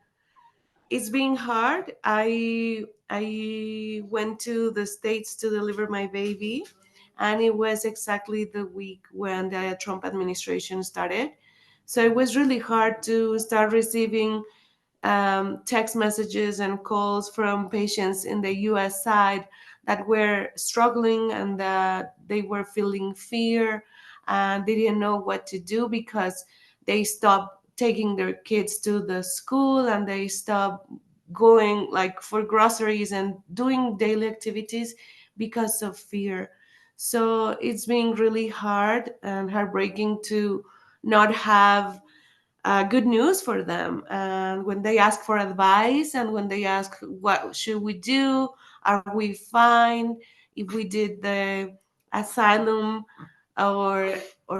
it's been hard. I went to the States to deliver my baby, and it was exactly the week when the Trump administration started. So it was really hard to start receiving text messages and calls from patients in the US side that were struggling and that they were feeling fear and they didn't know what to do because they stopped taking their kids to the school and they stopped going like for groceries and doing daily activities because of fear. So it's been really hard and heartbreaking to not have good news for them. And when they ask for advice and when they ask what should we do, are we fine if we did the asylum, or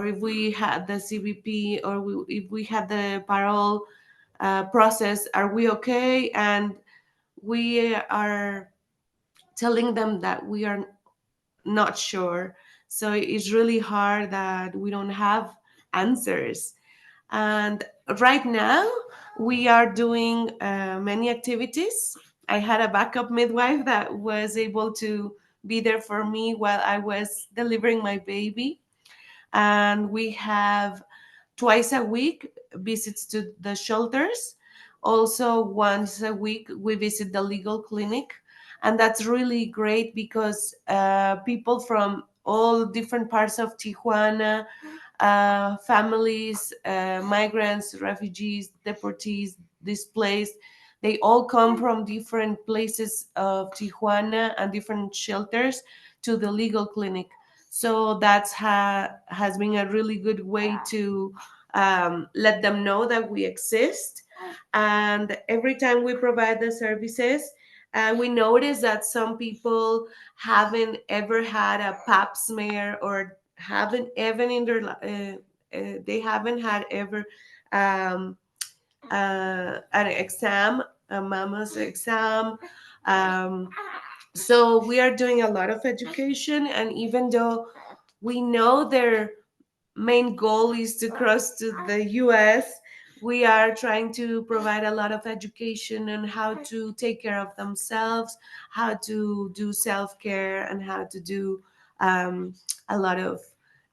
if we had the CBP, or if we had the parole process, are we okay? And we are telling them that we are not sure. So it's really hard that we don't have answers. And right now, we are doing many activities. I had a backup midwife that was able to be there for me while I was delivering my baby. And we have twice a week visits to the shelters. Also, once a week, we visit the legal clinic. And that's really great because people from all different parts of Tijuana, families, migrants, refugees, deportees, displaced. They all come from different places of Tijuana and different shelters to the legal clinic. So that's has been a really good way to let them know that we exist. And every time we provide the services, we notice that some people haven't ever had a pap smear, or haven't even in their they haven't had ever um, an exam, a mama's exam. Um, so we are doing a lot of education, and even though we know their main goal is to cross to the US, we are trying to provide a lot of education on how to take care of themselves, how to do self care, and how to do um, a lot of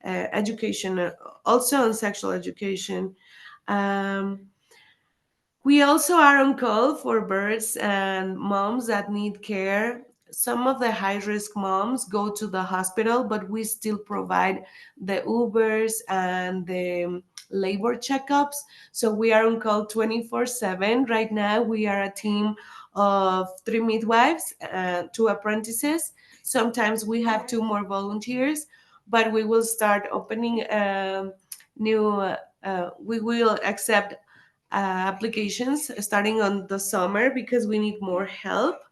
education, also on sexual education. Um, we also are on call for births and moms that need care. Some of the high risk moms go to the hospital, but we still provide the Ubers and the labor checkups. So we are on call 24/7. Right now, we are a team of 3 midwives, 2 apprentices. Sometimes we have 2 more volunteers, but we will start opening new, we will accept applications starting on the summer because we need more help.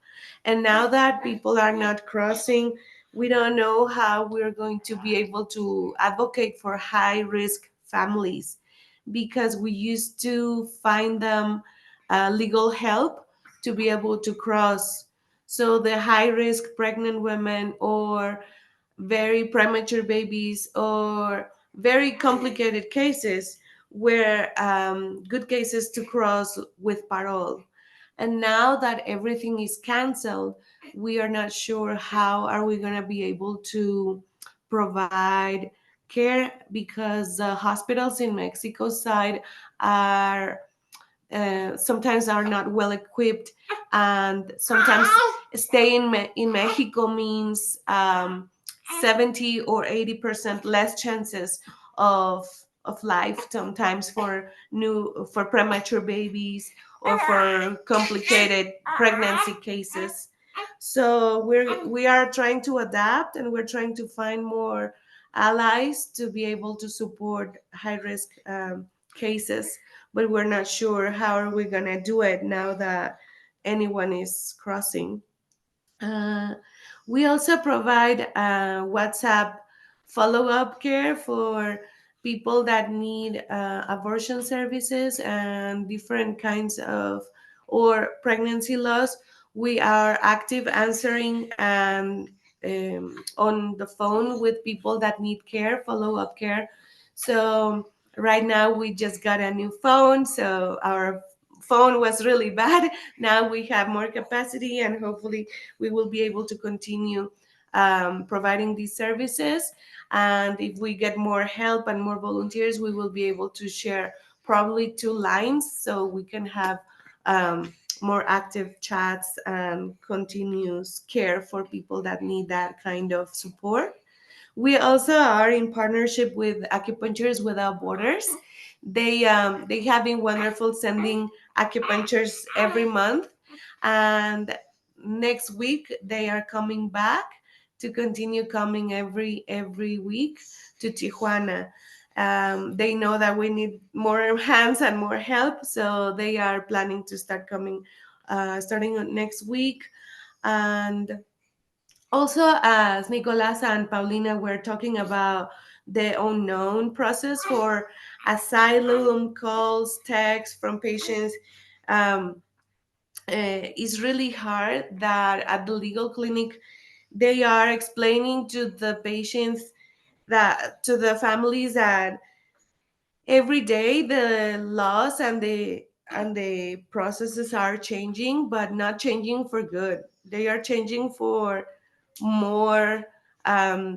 And now that people are not crossing, we don't know how we're going to be able to advocate for high risk families, because we used to find them legal help to be able to cross. So the high risk pregnant women, or very premature babies, or very complicated cases were good cases to cross with parole. And now that everything is canceled, we are not sure how are we going to be able to provide care, because the hospitals in Mexico side are sometimes are not well equipped, and sometimes staying in Mexico means 70 or 80% less chances of life, sometimes for premature babies or for complicated pregnancy cases. So we are trying to adapt, and we're trying to find more allies to be able to support high risk cases, but we're not sure how are we going to do it now that anyone is crossing. uh, we also provide WhatsApp follow-up care for people that need abortion services and different kinds of or pregnancy loss. We are active answering and on the phone with people that need care, follow-up care. So right now we just got a new phone, so our phone was really bad. Now we have more capacity, and hopefully we will be able to continue providing these services. And if we get more help and more volunteers, we will be able to share probably 2 lines, so we can have more active chats and continuous care for people that need that kind of support. We also are in partnership with Acupuncturists Without Borders. They have been wonderful, sending acupuncturists every month, and next week they are coming back to continue coming every week to Tijuana. They know that we need more hands and more help, so they are planning to start coming starting next week. And also, as Nicolas and Paulina were talking about the unknown process for asylum calls, texts from patients, um, it's really hard that at the legal clinic they are explaining to the patients, that to the families, that every day the laws and the processes are changing, but not changing for good. They are changing for more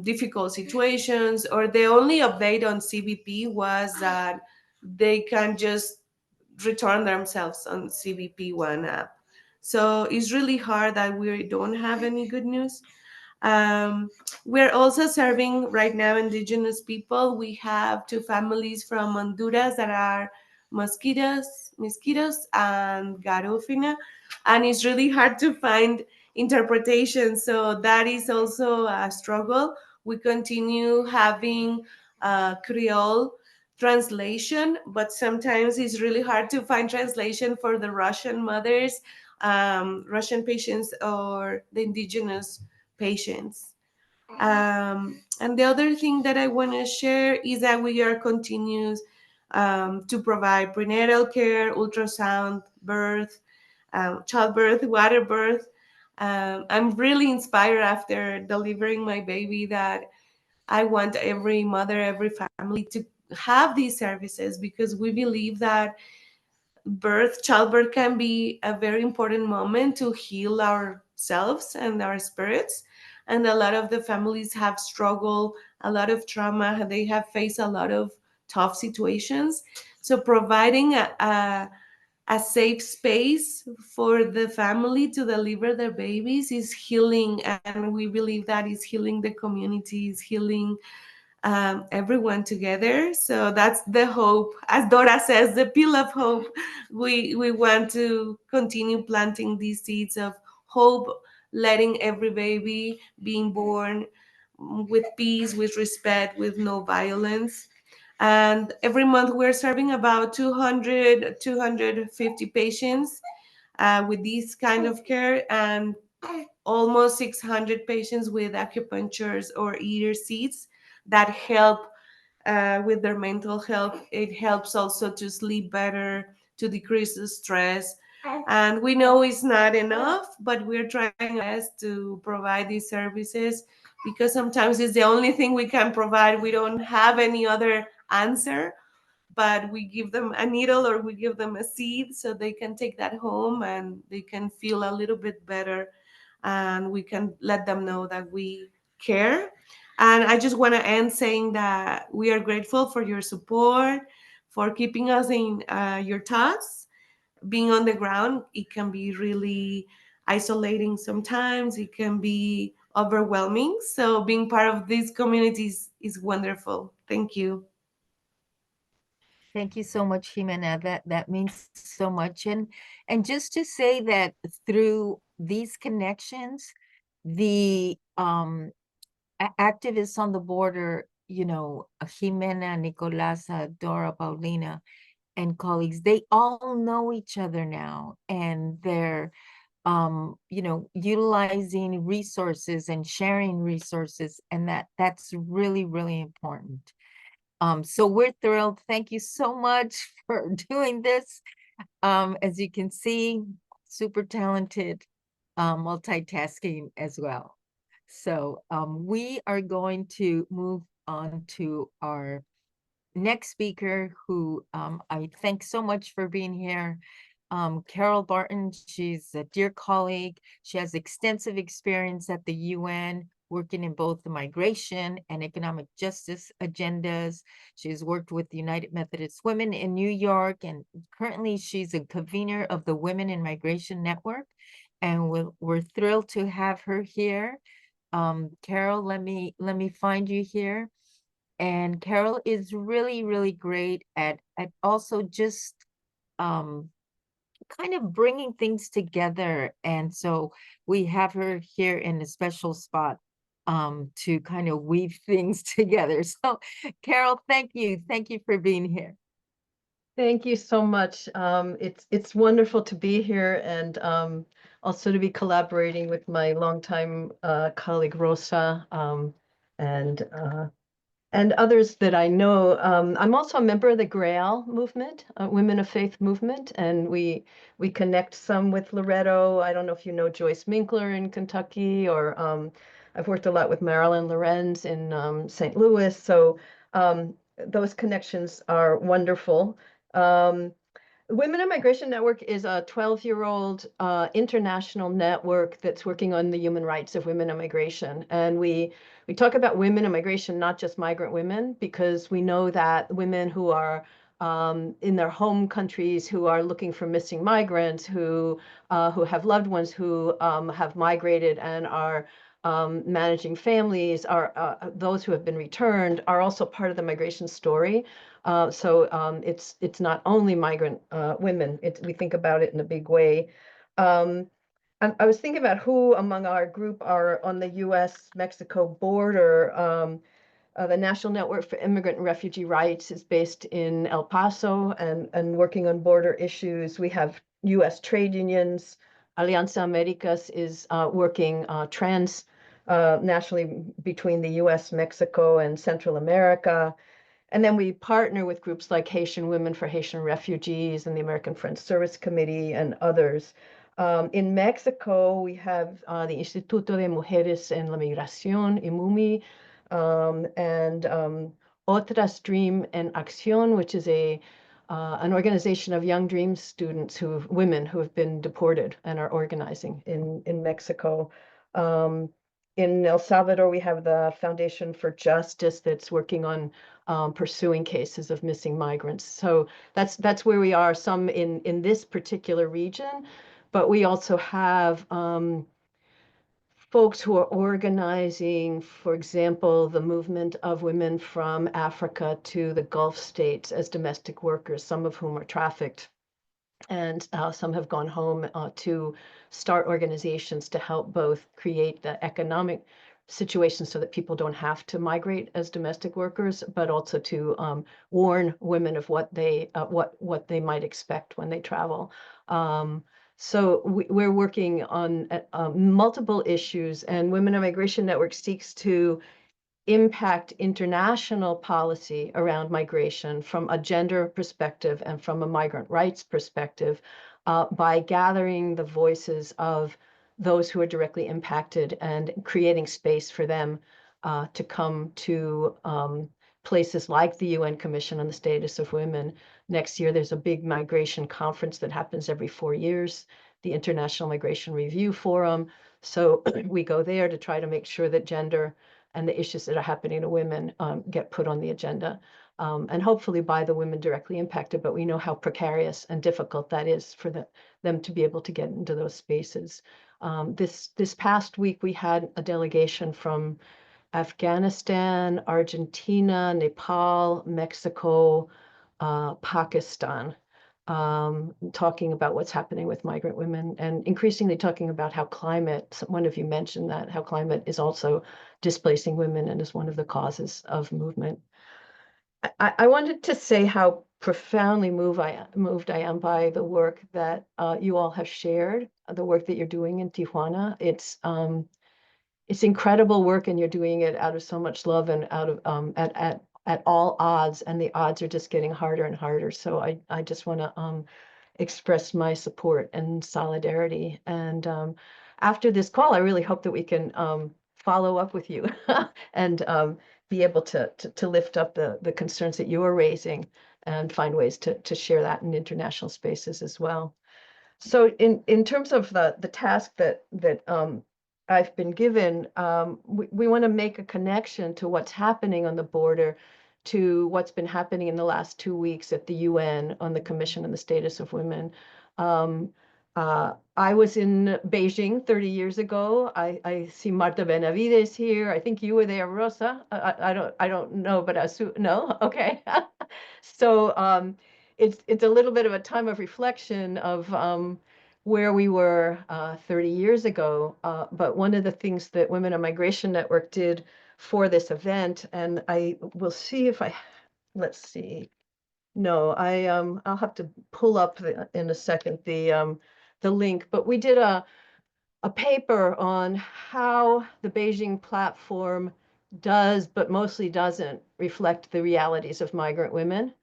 difficult situations, or the only update on CBP was that they can just return themselves on CBP one app. So it's really hard that we don't have any good news. um, we're also serving right now indigenous people. We have two families from Honduras that are mosquitoes and Garofina, and it's really hard to find interpretation. So that is also a struggle. We continue having Creole translation, but sometimes it's really hard to find translation for the Russian mothers, Russian patients, or the indigenous patients. And the other thing that I want to share is that we are continues to provide prenatal care, ultrasound, birth, childbirth, water birth. I'm really inspired after delivering my baby that I want every mother, every family to have these services, because we believe that childbirth can be a very important moment to heal ourselves and our spirits. And a lot of the families have struggled, a lot of trauma, they have faced a lot of tough situations. So providing a safe space for the family to deliver their babies is healing, and we believe that is healing the community, is healing everyone together. So that's the hope. As Dora says, the pill of hope. We want to continue planting these seeds of hope, letting every baby being born with peace, with respect, with no violence. And every month we're serving about 250 patients with this kind of care, and almost 600 patients with acupunctures or ear seeds that help with their mental health. It helps also to sleep better, to decrease the stress. And we know it's not enough, but we're trying our best to provide these services, because sometimes it's the only thing we can provide. We don't have any other answer, but we give them a needle or we give them a seed so they can take that home and they can feel a little bit better, and we can let them know that we care. And I just want to end saying that we are grateful for your support, for keeping us in your thoughts. Being on the ground, it can be really isolating sometimes, it can be overwhelming. So being part of these communities is wonderful. Thank you. Thank you so much, Jimena. That means so much. And just to say that through these connections, the activists on the border, Jimena, Nicolasa, Dora, Paulina, and colleagues, they all know each other now, and they're utilizing resources and sharing resources, and that's really, really important. So we're thrilled. Thank you so much for doing this. As you can see, super talented, multitasking as well. So we are going to move on to our next speaker, who I thank so much for being here. Carol Barton, she's a dear colleague. She has extensive experience at the UN, working in both the migration and economic justice agendas. She's worked with the United Methodist Women in New York, and currently she's a convener of the Women in Migration Network. And we're thrilled to have her here. Carol, let me find you here. And Carol is really, really great at also just kind of bringing things together. And so we have her here in a special spot. to kind of weave things together. So Carol, thank you. Thank you for being here. Thank you so much. It's wonderful to be here and also to be collaborating with my longtime colleague Rosa and others that I know. I'm also a member of the Grail movement, Women of Faith movement, and we connect some with Loretto. I don't know if you know Joyce Minkler in Kentucky, or I've worked a lot with Marilyn Lorenz in St. Louis. So those connections are wonderful. Women in Migration Network is a 12-year-old international network that's working on the human rights of women in migration. And we talk about women in migration, not just migrant women, because we know that women who are in their home countries, who are looking for missing migrants, who have loved ones who have migrated and are managing families, are those who have been returned, are also part of the migration story. So it's not only migrant women. We think about it in a big way. I was thinking about who among our group are on the U.S.-Mexico border. The National Network for Immigrant and Refugee Rights is based in El Paso and working on border issues. We have U.S. trade unions. Alianza Americas is working nationally between the U.S., Mexico, and Central America. And then we partner with groups like Haitian Women for Haitian Refugees and the American Friends Service Committee and others. In Mexico, we have the Instituto de Mujeres en la Migración, IMUMI, and Otras Dream en Acción, which is an organization of young Dream students, women who have been deported and are organizing in Mexico. In El Salvador, we have the Foundation for Justice that's working on pursuing cases of missing migrants. So that's where we are, some in this particular region, but we also have folks who are organizing, for example, the movement of women from Africa to the Gulf states as domestic workers, some of whom are trafficked. And some have gone home to start organizations to help both create the economic situation so that people don't have to migrate as domestic workers, but also to warn women of what they might expect when they travel. So we're working on multiple issues, and Women in Migration Network seeks to impact international policy around migration from a gender perspective and from a migrant rights perspective by gathering the voices of those who are directly impacted and creating space for them to come to places like the UN Commission on the Status of Women. Next year, there's a big migration conference that happens every 4 years, the International Migration Review Forum. So we go there to try to make sure that gender and the issues that are happening to women get put on the agenda, and hopefully by the women directly impacted, but we know how precarious and difficult that is for them to be able to get into those spaces. This past week, we had a delegation from Afghanistan, Argentina, Nepal, Mexico, Pakistan, talking about what's happening with migrant women, and increasingly talking about how climate, one of you mentioned that, how climate is also displacing women and is one of the causes of movement. I wanted to say how profoundly moved I am by the work that you all have shared, the work that you're doing in Tijuana. It's incredible work, and you're doing it out of so much love and out of at all odds, and the odds are just getting harder and harder. So I just want to express my support and solidarity. And after this call, I really hope that we can follow up with you and be able to lift up the concerns that you are raising and find ways to share that in international spaces as well. So in terms of the task that I've been given, we want to make a connection to what's happening on the border, to what's been happening in the last 2 weeks at the UN on the Commission on the Status of Women. I was in Beijing 30 years ago. I see Marta Benavides here. I think you were there, Rosa. I don't know, but no, okay. So it's a little bit of a time of reflection of where we were 30 years ago. But one of the things that Women on Migration Network did for this event, and I will see if let's see. No, I'll have to pull up in a second the link, but we did a paper on how the Beijing platform does, but mostly doesn't reflect the realities of migrant women,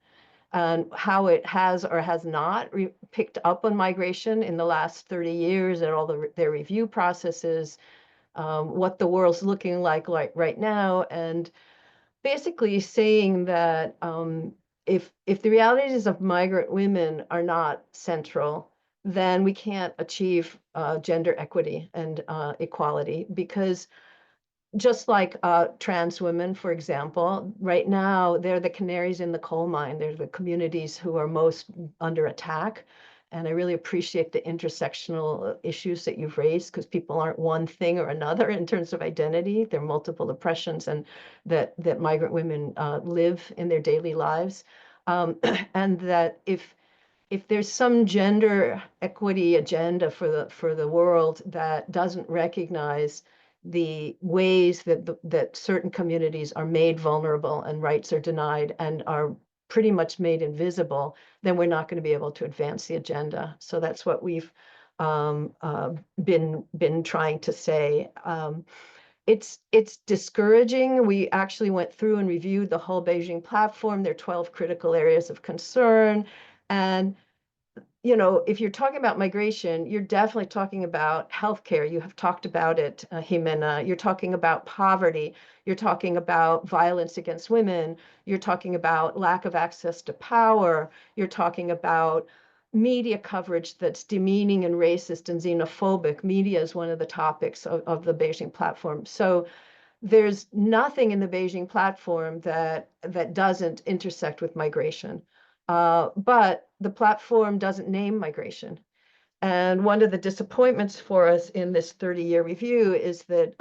and how it has or has not picked up on migration in the last 30 years, and all their review processes, what the world's looking like right now, and basically saying that if the realities of migrant women are not central, then we can't achieve gender equity and equality, because just like trans women, for example, right now, they're the canaries in the coal mine. They're the communities who are most under attack. And I really appreciate the intersectional issues that you've raised, because people aren't one thing or another in terms of identity. There are multiple oppressions and that migrant women live in their daily lives. And that if there's some gender equity agenda for the world that doesn't recognize the ways that certain communities are made vulnerable and rights are denied and are pretty much made invisible, then we're not going to be able to advance the agenda. So that's what we've been trying to say. It's discouraging. We actually went through and reviewed the whole Beijing platform. There are 12 critical areas of concern. And if you're talking about migration, you're definitely talking about healthcare. You have talked about it, Jimena. You're talking about poverty. You're talking about violence against women. You're talking about lack of access to power. You're talking about media coverage that's demeaning and racist and xenophobic. Media is one of the topics of the Beijing platform. So there's nothing in the Beijing platform that doesn't intersect with migration. But the platform doesn't name migration. And one of the disappointments for us in this 30-year review is that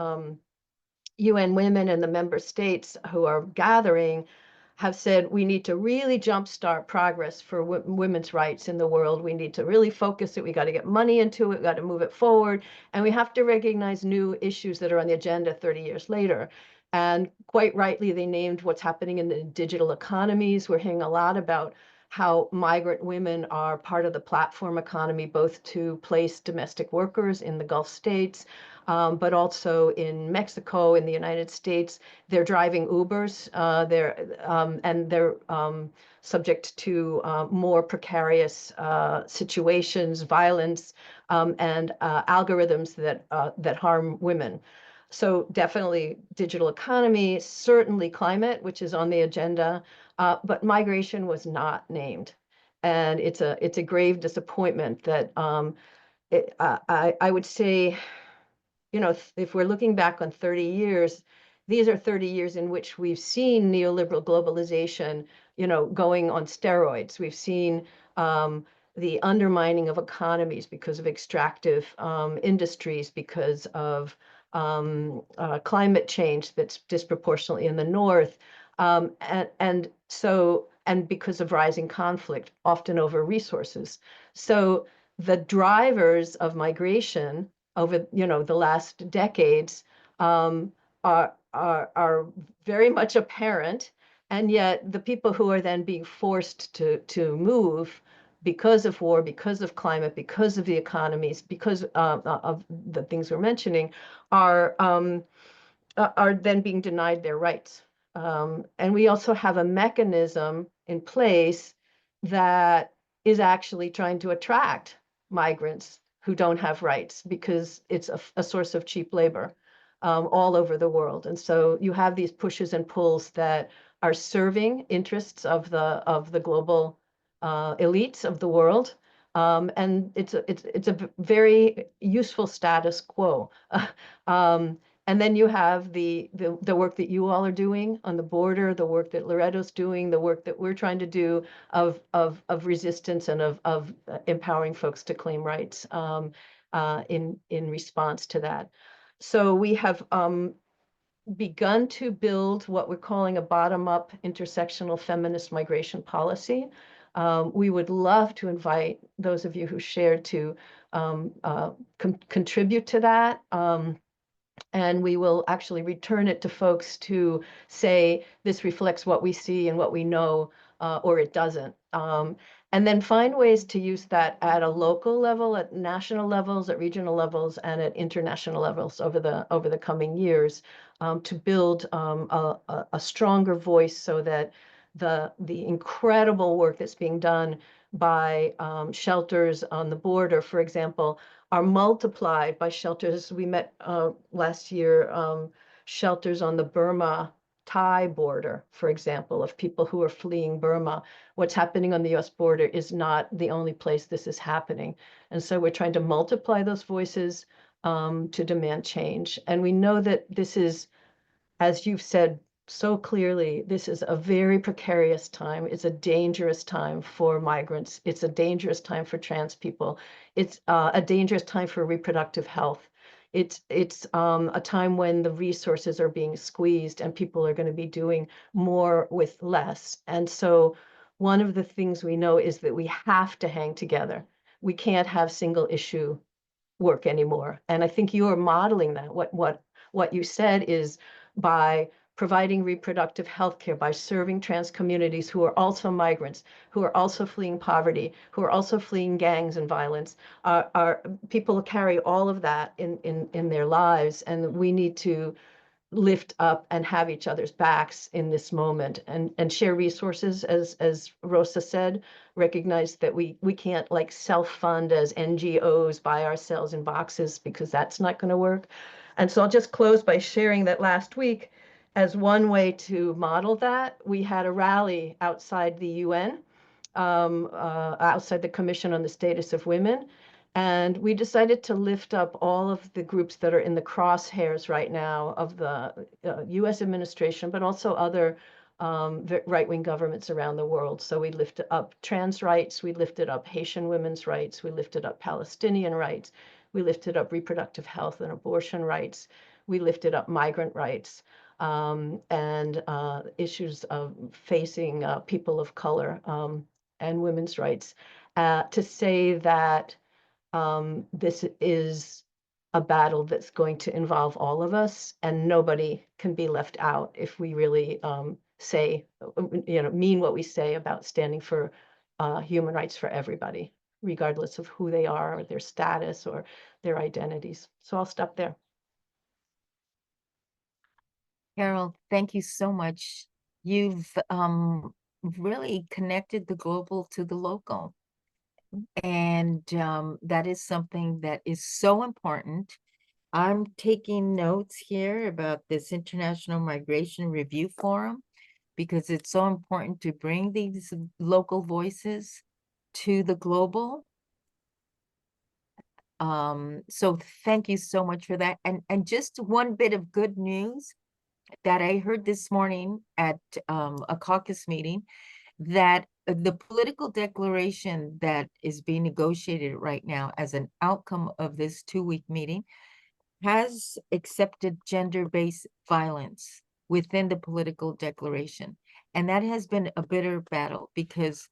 UN Women and the member states who are gathering have said we need to really jumpstart progress for women's rights in the world. We need to really focus it. We got to get money into it. We got to move it forward. And we have to recognize new issues that are on the agenda 30 years later. And quite rightly, they named what's happening in the digital economies. We're hearing a lot about how migrant women are part of the platform economy, both to place domestic workers in the Gulf states, but also in Mexico, in the United States. They're driving Ubers, they're subject to more precarious situations, violence, and algorithms that harm women. So definitely digital economy, certainly climate, which is on the agenda, but migration was not named. And it's a grave disappointment that I would say, if we're looking back on 30 years, these are 30 years in which we've seen neoliberal globalization, going on steroids. We've seen the undermining of economies because of extractive industries, because of climate change that's disproportionately in the north, and because of rising conflict, often over resources. So the drivers of migration over the last decades are very much apparent, and yet the people who are then being forced to move because of war, because of climate, because of the economies, because of the things we're mentioning, are then being denied their rights. And we also have a mechanism in place that is actually trying to attract migrants who don't have rights, because it's a source of cheap labor all over the world. And so you have these pushes and pulls that are serving interests of the global elites of the world. And it's a very useful status quo. And then you have the work that you all are doing on the border, the work that Loretto's doing, the work that we're trying to do of resistance and of empowering folks to claim rights in response to that. So we have begun to build what we're calling a bottom-up intersectional feminist migration policy. We would love to invite those of you who shared to contribute to that. And we will actually return it to folks to say, this reflects what we see and what we know, or it doesn't. And then find ways to use that at a local level, at national levels, at regional levels, and at international levels over the coming years, to build a stronger voice so that the incredible work that's being done by shelters on the border, for example, are multiplied by shelters. We met last year, shelters on the Burma-Thai border, for example, of people who are fleeing Burma. What's happening on the US border is not the only place this is happening. And so we're trying to multiply those voices to demand change. And we know that this is, as you've said so clearly, this is a very precarious time. It's a dangerous time for migrants. It's a dangerous time for trans people. It's a dangerous time for reproductive health. It's a time when the resources are being squeezed and people are going to be doing more with less. And so one of the things we know is that we have to hang together. We can't have single issue work anymore. And I think you are modeling that. What you said is, by providing reproductive health care, by serving trans communities who are also migrants, who are also fleeing poverty, who are also fleeing gangs and violence, are people carry all of that in their lives, and we need to lift up and have each other's backs in this moment, and share resources, as Rosa said, recognize that we can't like self-fund as NGOs by ourselves in boxes, because that's not going to work. And so I'll just close by sharing that last week, as one way to model that, we had a rally outside the UN, outside the Commission on the Status of Women. And we decided to lift up all of the groups that are in the crosshairs right now of the US administration, but also other right-wing governments around the world. So we lifted up trans rights, we lifted up Haitian women's rights, we lifted up Palestinian rights, we lifted up reproductive health and abortion rights, we lifted up migrant rights, and issues of facing people of color, and women's rights, to say that this is a battle that's going to involve all of us, and nobody can be left out if we really say, mean what we say about standing for human rights for everybody, regardless of who they are, or their status, or their identities. So I'll stop there. Carol, thank you so much. You've really connected the global to the local. And that is something that is so important. I'm taking notes here about this International Migration Review Forum, because it's so important to bring these local voices to the global. So thank you so much for that. And just one bit of good news that I heard this morning at a caucus meeting, that the political declaration that is being negotiated right now as an outcome of this 2-week meeting has accepted gender-based violence within the political declaration. And that has been a bitter battle, because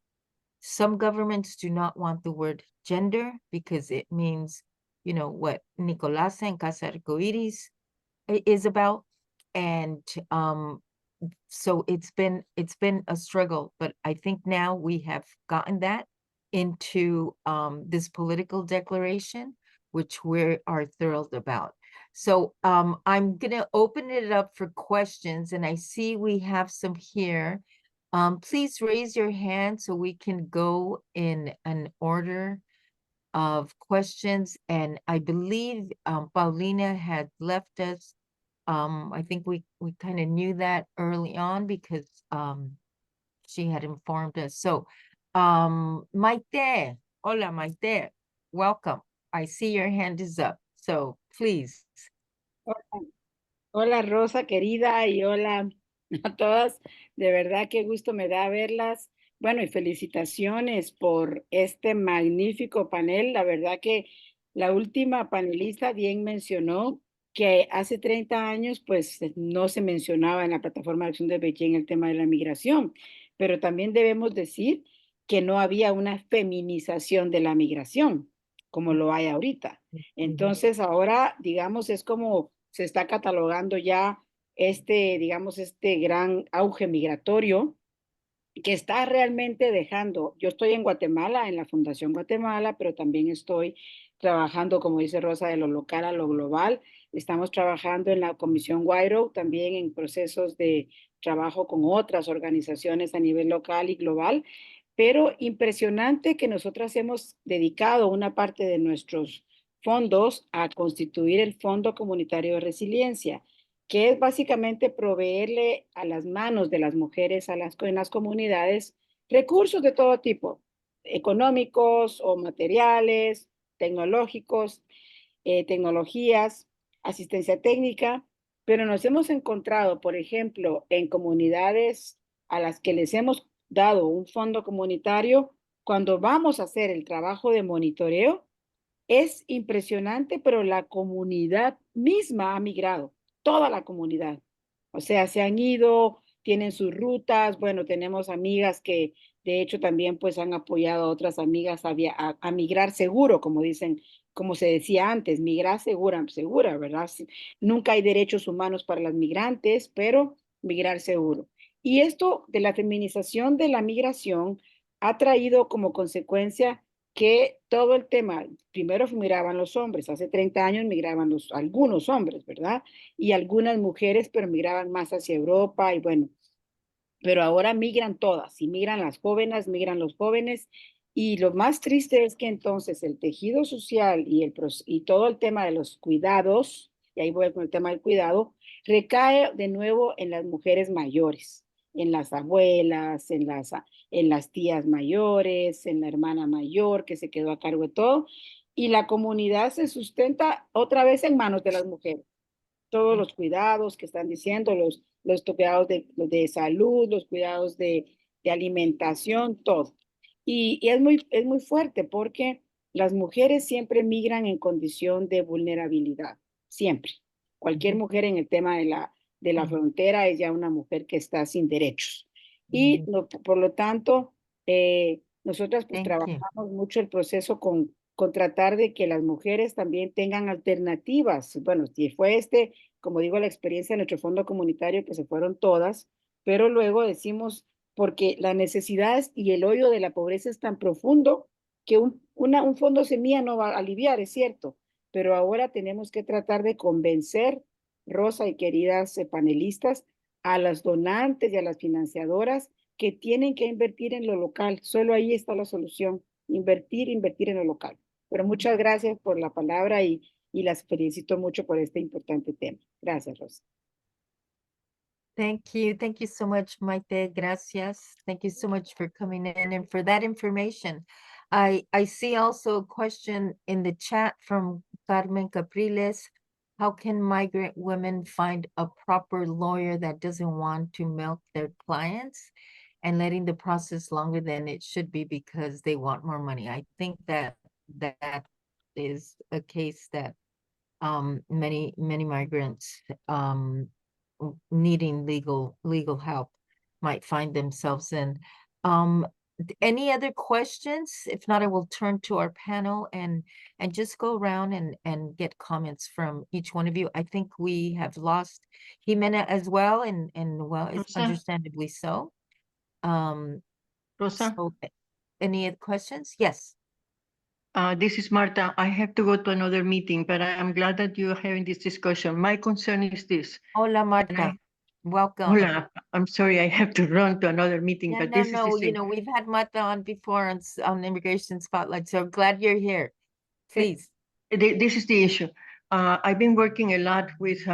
some governments do not want the word gender, because it means, what Nicolás and Casa Arcoiris is about. And so it's been a struggle, but I think now we have gotten that into this political declaration, which we are thrilled about. So I'm gonna open it up for questions, and I see we have some here. Please raise your hand so we can go in an order of questions. And I believe Paulina had left us. I think we kind of knew that early on, because she had informed us. So Maite, hola Maite, welcome. I see your hand is up, so please. Hola Rosa querida, y hola a todas. De verdad qué gusto me da verlas. Bueno, y felicitaciones por este magnífico panel. La verdad que la última panelista bien mencionó que hace 30 años pues no se mencionaba en la plataforma de acción de Beijing el tema de la migración, pero también debemos decir que no había una feminización de la migración, como lo hay ahorita. Entonces ahora, digamos, es como se está catalogando ya digamos, este gran auge migratorio que está realmente dejando. Yo estoy en Guatemala, en la Fundación Guatemala, pero también estoy trabajando, como dice Rosa, de lo local a lo global. Estamos trabajando en la Comisión Guairo, también en procesos de trabajo con otras organizaciones a nivel local y global, pero impresionante que nosotras hemos dedicado una parte de nuestros fondos a constituir el Fondo Comunitario de Resiliencia, que es básicamente proveerle a las manos de las mujeres en las comunidades recursos de todo tipo, económicos o materiales, tecnológicos, tecnologías, asistencia técnica, pero nos hemos encontrado, por ejemplo, en comunidades a las que les hemos dado un fondo comunitario, cuando vamos a hacer el trabajo de monitoreo, es impresionante, pero la comunidad misma ha migrado, toda la comunidad. O sea, se han ido, tienen sus rutas. Bueno, tenemos amigas que de hecho también pues han apoyado a otras amigas a migrar seguro, como dicen, como se decía antes, migrar segura, segura, ¿verdad? Nunca hay derechos humanos para las migrantes, pero migrar seguro. Y esto de la feminización de la migración ha traído como consecuencia que todo el tema, primero migraban los hombres, hace 30 años migraban algunos hombres, ¿verdad? Y algunas mujeres, pero migraban más hacia Europa y bueno, pero ahora migran todas, y migran las jóvenes, migran los jóvenes, y lo más triste es que entonces el tejido social y todo el tema de los cuidados, y ahí voy con el tema del cuidado, recae de nuevo en las mujeres mayores, en las abuelas, en las tías mayores, en la hermana mayor que se quedó a cargo de todo, y la comunidad se sustenta otra vez en manos de las mujeres. Todos los cuidados que están diciendo, los cuidados de salud, los cuidados de alimentación, todo. Y es muy fuerte porque las mujeres siempre migran en condición de vulnerabilidad, siempre. Cualquier mujer en el tema de la frontera es ya una mujer que está sin derechos. Y por lo tanto, nosotras pues trabajamos mucho el proceso con tratar de que las mujeres también tengan alternativas. Bueno, si fue como digo, la experiencia de nuestro fondo comunitario, que se fueron todas, pero luego decimos, porque la necesidad y el hoyo de la pobreza es tan profundo que un fondo semilla no va a aliviar, es cierto, pero ahora tenemos que tratar de convencer, Rosa y queridas panelistas, a las donantes y a las financiadoras que tienen que invertir en lo local. Solo ahí está la solución, invertir en lo local. Pero muchas gracias por la palabra y las felicito mucho por este importante tema. Gracias, Rosa. Thank you. Thank you so much, Maite. Gracias. Thank you so much for coming in and for that information. I see also a question in the chat from Carmen Capriles. How can migrant women find a proper lawyer that doesn't want to milk their clients and letting the process longer than it should be because they want more money? I think that is a case that many migrants needing legal help might find themselves in. Any other questions? If not, I will turn to our panel and just go around and get comments from each one of you. I think we have lost Jimena as well, and well, it's Rosa. understandably so. Rosa, So any other questions? Yes. this is Marta. I have to go to another meeting, but I'm glad that you're having this discussion. My concern is this. Hola, Marta. Welcome. Hola, I'm sorry I have to run to another meeting, Yeah, but no, this is no, the you thing. know, we've had Marta on before on Immigration Spotlight, so glad you're here. Please. This is the issue. I've been working a lot with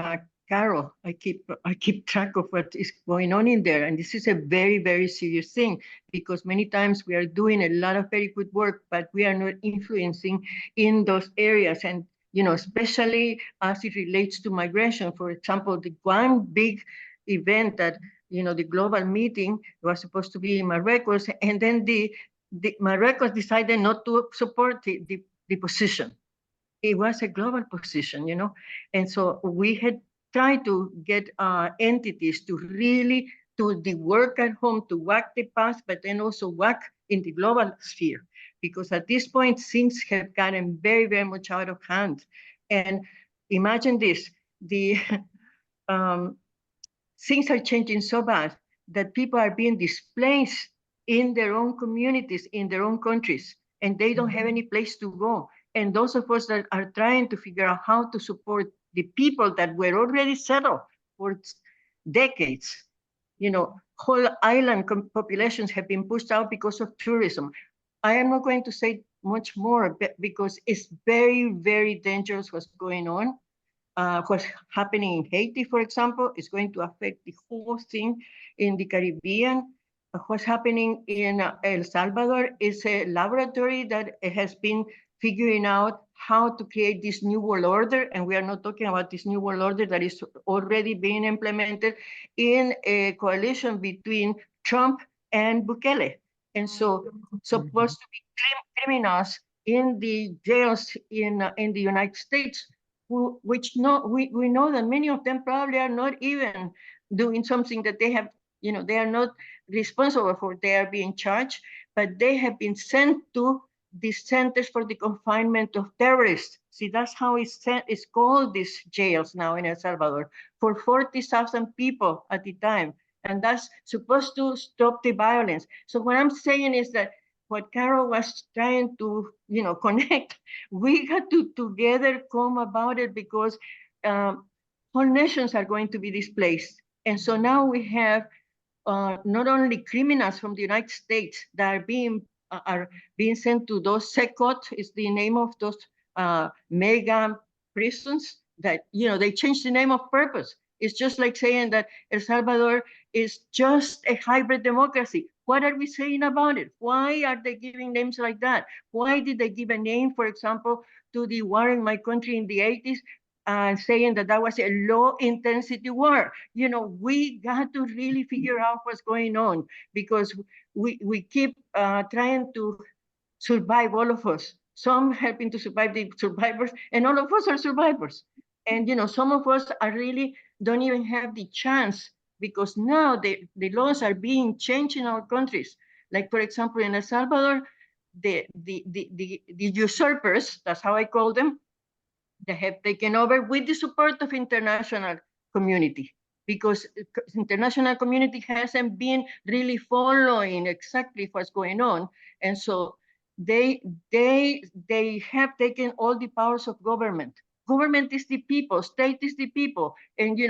Carol. I keep track of what is going on in there, and this is a very, very serious thing because many times we are doing a lot of very good work, but we are not influencing in those areas, and especially as it relates to migration. For example, the one big event that the global meeting was supposed to be in Marruecos, and then the Marruecos decided not to support the position. It was a global position, and so we had tried to get entities to really do the work at home to walk the path, but then also walk in the global sphere, because at this point, things have gotten very, very much out of hand. And imagine this, the things are changing so bad that people are being displaced in their own communities, in their own countries, and they don't have any place to go. And those of us that are trying to figure out how to support the people that were already settled for decades, whole island populations have been pushed out because of tourism. I am not going to say much more because it's very, very dangerous what's going on. What's happening in Haiti, for example, is going to affect the whole thing in the Caribbean. What's happening in El Salvador is a laboratory that has been figuring out how to create this new world order. And we are not talking about this new world order that is already being implemented in a coalition between Trump and Bukele. And so supposed to be criminals in the jails in the United States, which we know that many of them probably are not even doing something that they have, they are not responsible for. They are being charged, but they have been sent to the centers for the confinement of terrorists. See, that's how it's called, these jails now in El Salvador, for 40,000 people at the time. And that's supposed to stop the violence. So what I'm saying is that what Carol was trying to, connect, we had to together come about it, because whole nations are going to be displaced. And so now we have not only criminals from the United States that are being sent to those SECOT, is the name of those mega prisons that, they changed the name of purpose. It's just like saying that El Salvador is just a hybrid democracy. What are we saying about it? Why are they giving names like that? Why did they give a name, for example, to the war in my country in the 80s, saying that that was a low intensity war? We got to really figure out what's going on, because we keep trying to survive, all of us. Some helping to survive the survivors, and all of us are survivors. And some of us are really don't even have the chance, because now the laws are being changed in our countries. Like, for example, in El Salvador, the usurpers, that's how I call them, they have taken over with the support of international community, because international community hasn't been really following exactly what's going on. And so they have taken all the powers of government. Government is the people, state is the people. And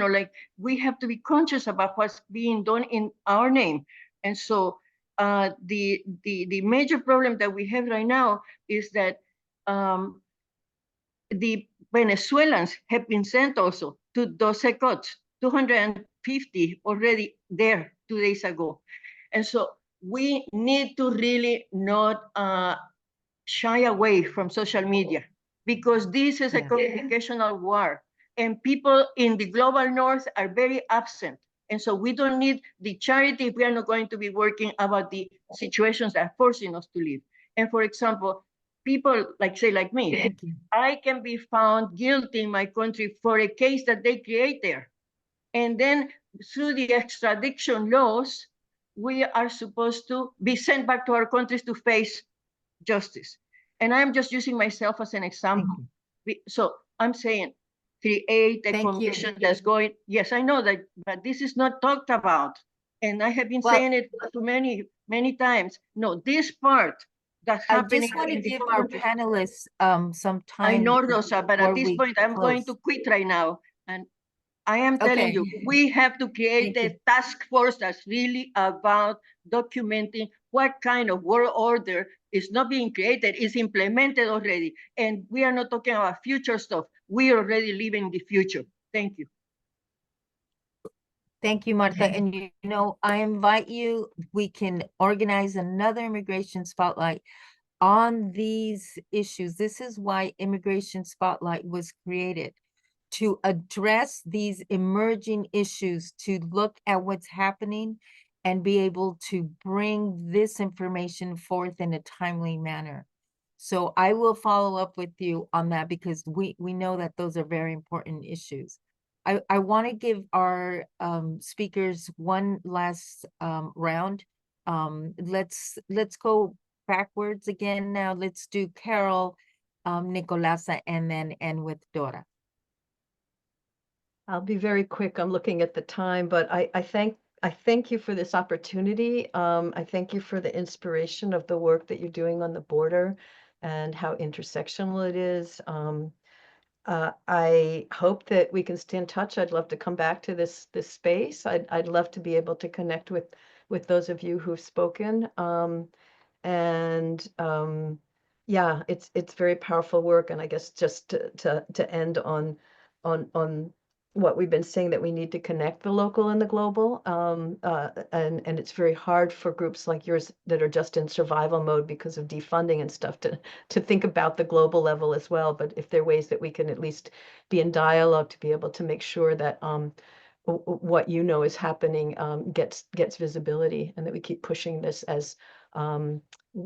we have to be conscious about what's being done in our name. And so the major problem that we have right now is that the Venezuelans have been sent also to those SECOTs, 250 already there 2 days ago. And so we need to really not shy away from social media, because this is a communicational war, and people in the global north are very absent. And so we don't need the charity if we are not going to be working about the situations that are forcing us to live. And for example, people like me, I can be found guilty in my country for a case that they create there. And then through the extradition laws, we are supposed to be sent back to our countries to face justice. And I'm just using myself as an example. So I'm saying, create a commission that's going, yes, I know that, but this is not talked about. And I have been saying it to many times. No, this part that's happening. I just want to give our panelists some time. I know, Rosa, but at this point, I'm going to quit right now. And I am telling you, we have to create a task force that's really about documenting what kind of world order is not being created, is implemented already. And we are not talking about future stuff. We are already living the future. Thank you. Thank you, Marta. And I invite you, we can organize another immigration spotlight on these issues. This is why Immigration Spotlight was created, to address these emerging issues, to look at what's happening and be able to bring this information forth in a timely manner. So I will follow up with you on that, because we know that those are very important issues. I want to give our speakers one last round. let's go backwards again now. Let's do Carol, Nicolasa, and then end with Dora. I'll be very quick. I'm looking at the time, but I thank you for this opportunity. I thank you for the inspiration of the work that you're doing on the border and how intersectional it is. I hope that we can stay in touch. I'd love to come back to this space. I'd love to be able to connect with those of you who've spoken. And yeah, it's very powerful work. And I guess just to end on what we've been saying, that we need to connect the local and the global. And it's very hard for groups like yours that are just in survival mode because of defunding and stuff to think about the global level as well. But if there are ways that we can at least be in dialogue to be able to make sure that what you know is happening gets visibility, and that we keep pushing this as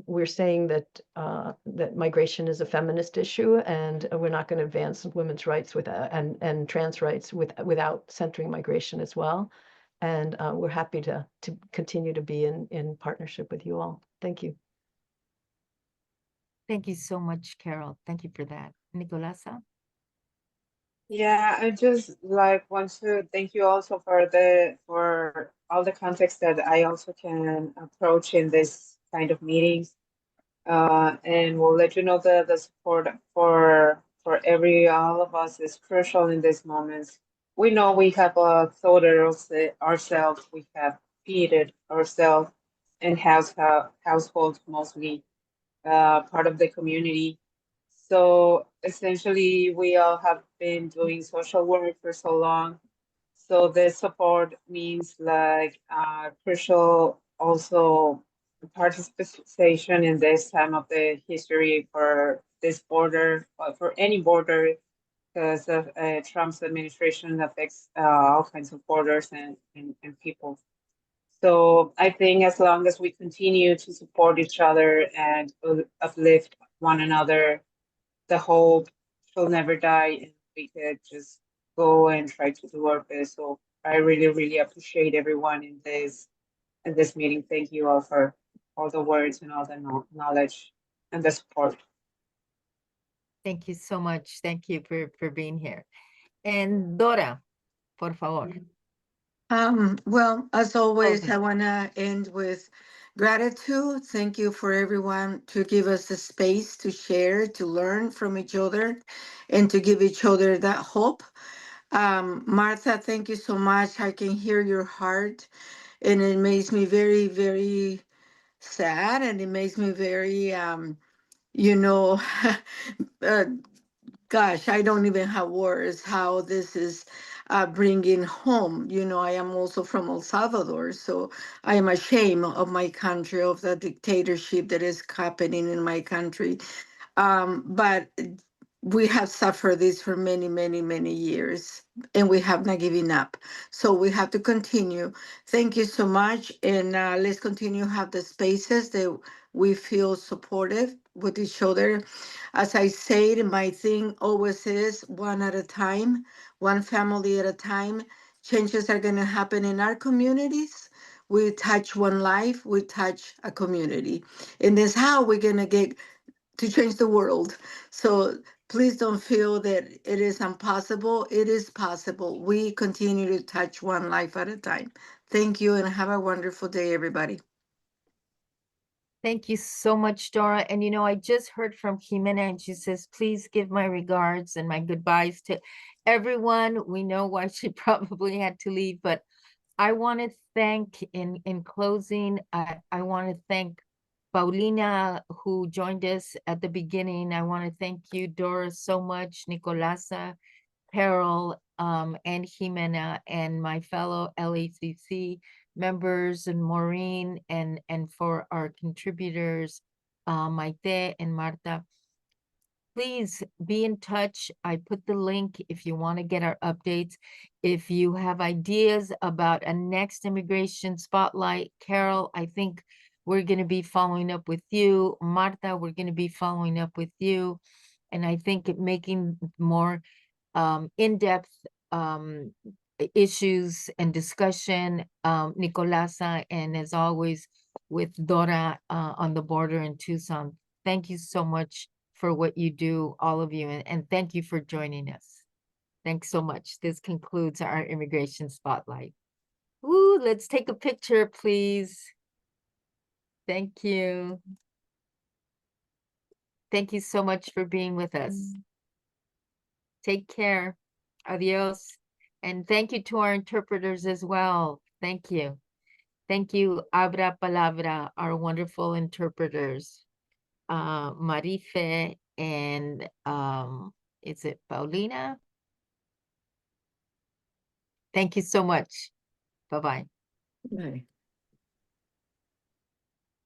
we're saying that that migration is a feminist issue, and we're not going to advance women's rights and trans rights without centering migration as well. And we're happy to continue to be in partnership with you all. Thank you. Thank you so much, Carol. Thank you for that. Nicolasa? Yeah, I just want to thank you also for all the context that I also can approach in this kind of meetings. And we'll let you know the support for all of us is crucial in these moments. We know we have thought ourselves, we have feeded ourselves and households mostly part of the community. So essentially, we all have been doing social work for so long. So this support means crucial also participation in this time of the history for this border, for any border, because of Trump's administration affects all kinds of borders and people. So I think as long as we continue to support each other and uplift one another, the hope shall never die, and we could just go and try to do our best. So I really, really appreciate everyone in this meeting. Thank you all for all the words and all the knowledge and the support. Thank you so much. Thank you for being here. And Dora, por favor. Well, as always, Okay. I want to end with gratitude. Thank you for everyone to give us the space to share, to learn from each other, and to give each other that hope. Martha, thank you so much. I can hear your heart, and it makes me very, very sad, and it makes me very, you know, uh, gosh, I don't even have words how this is bringing home. You know, I am also from El Salvador, so I am ashamed of my country, of the dictatorship that is happening in my country. But we have suffered this for many, many, many years, and we have not given up. So we have to continue. Thank you so much, and let's continue to have the spaces that we feel supportive with each other. As I said, my thing always is one at a time, one family at a time. Changes are going to happen in our communities. We touch one life, we touch a community. And that's how we're going to get to change the world. So please don't feel that it is impossible. It is possible. We continue to touch one life at a time. Thank you and have a wonderful day, everybody. Thank you so much, Dora. And you know, I just heard from Jimena, and she says, please give my regards and my goodbyes to everyone. We know why she probably had to leave, but I want to thank, in closing, I want to thank Paulina, who joined us at the beginning. I want to thank you, Dora, so much, Nicolasa, Carol, and Jimena, and my fellow LACC members, and Maureen, and for our contributors, Maite and Marta. Please be in touch. I put the link if you want to get our updates. If you have ideas about a next immigration spotlight, Carol, I think we're going to be following up with you. Marta, we're going to be following up with you. And I think making more in-depth issues and discussion, Nicolasa, and as always, with Dora on the border in Tucson. Thank you so much for what you do, all of you, and thank you for joining us. Thanks so much. This concludes our Immigration Spotlight. Ooh, let's take a picture, please. Thank you. Thank you so much for being with us. Take care. Adios. And thank you to our interpreters as well. Thank you. Thank you, Abra Palabra, our wonderful interpreters, Marife and is it Paulina? Thank you so much. Bye-bye. Bye.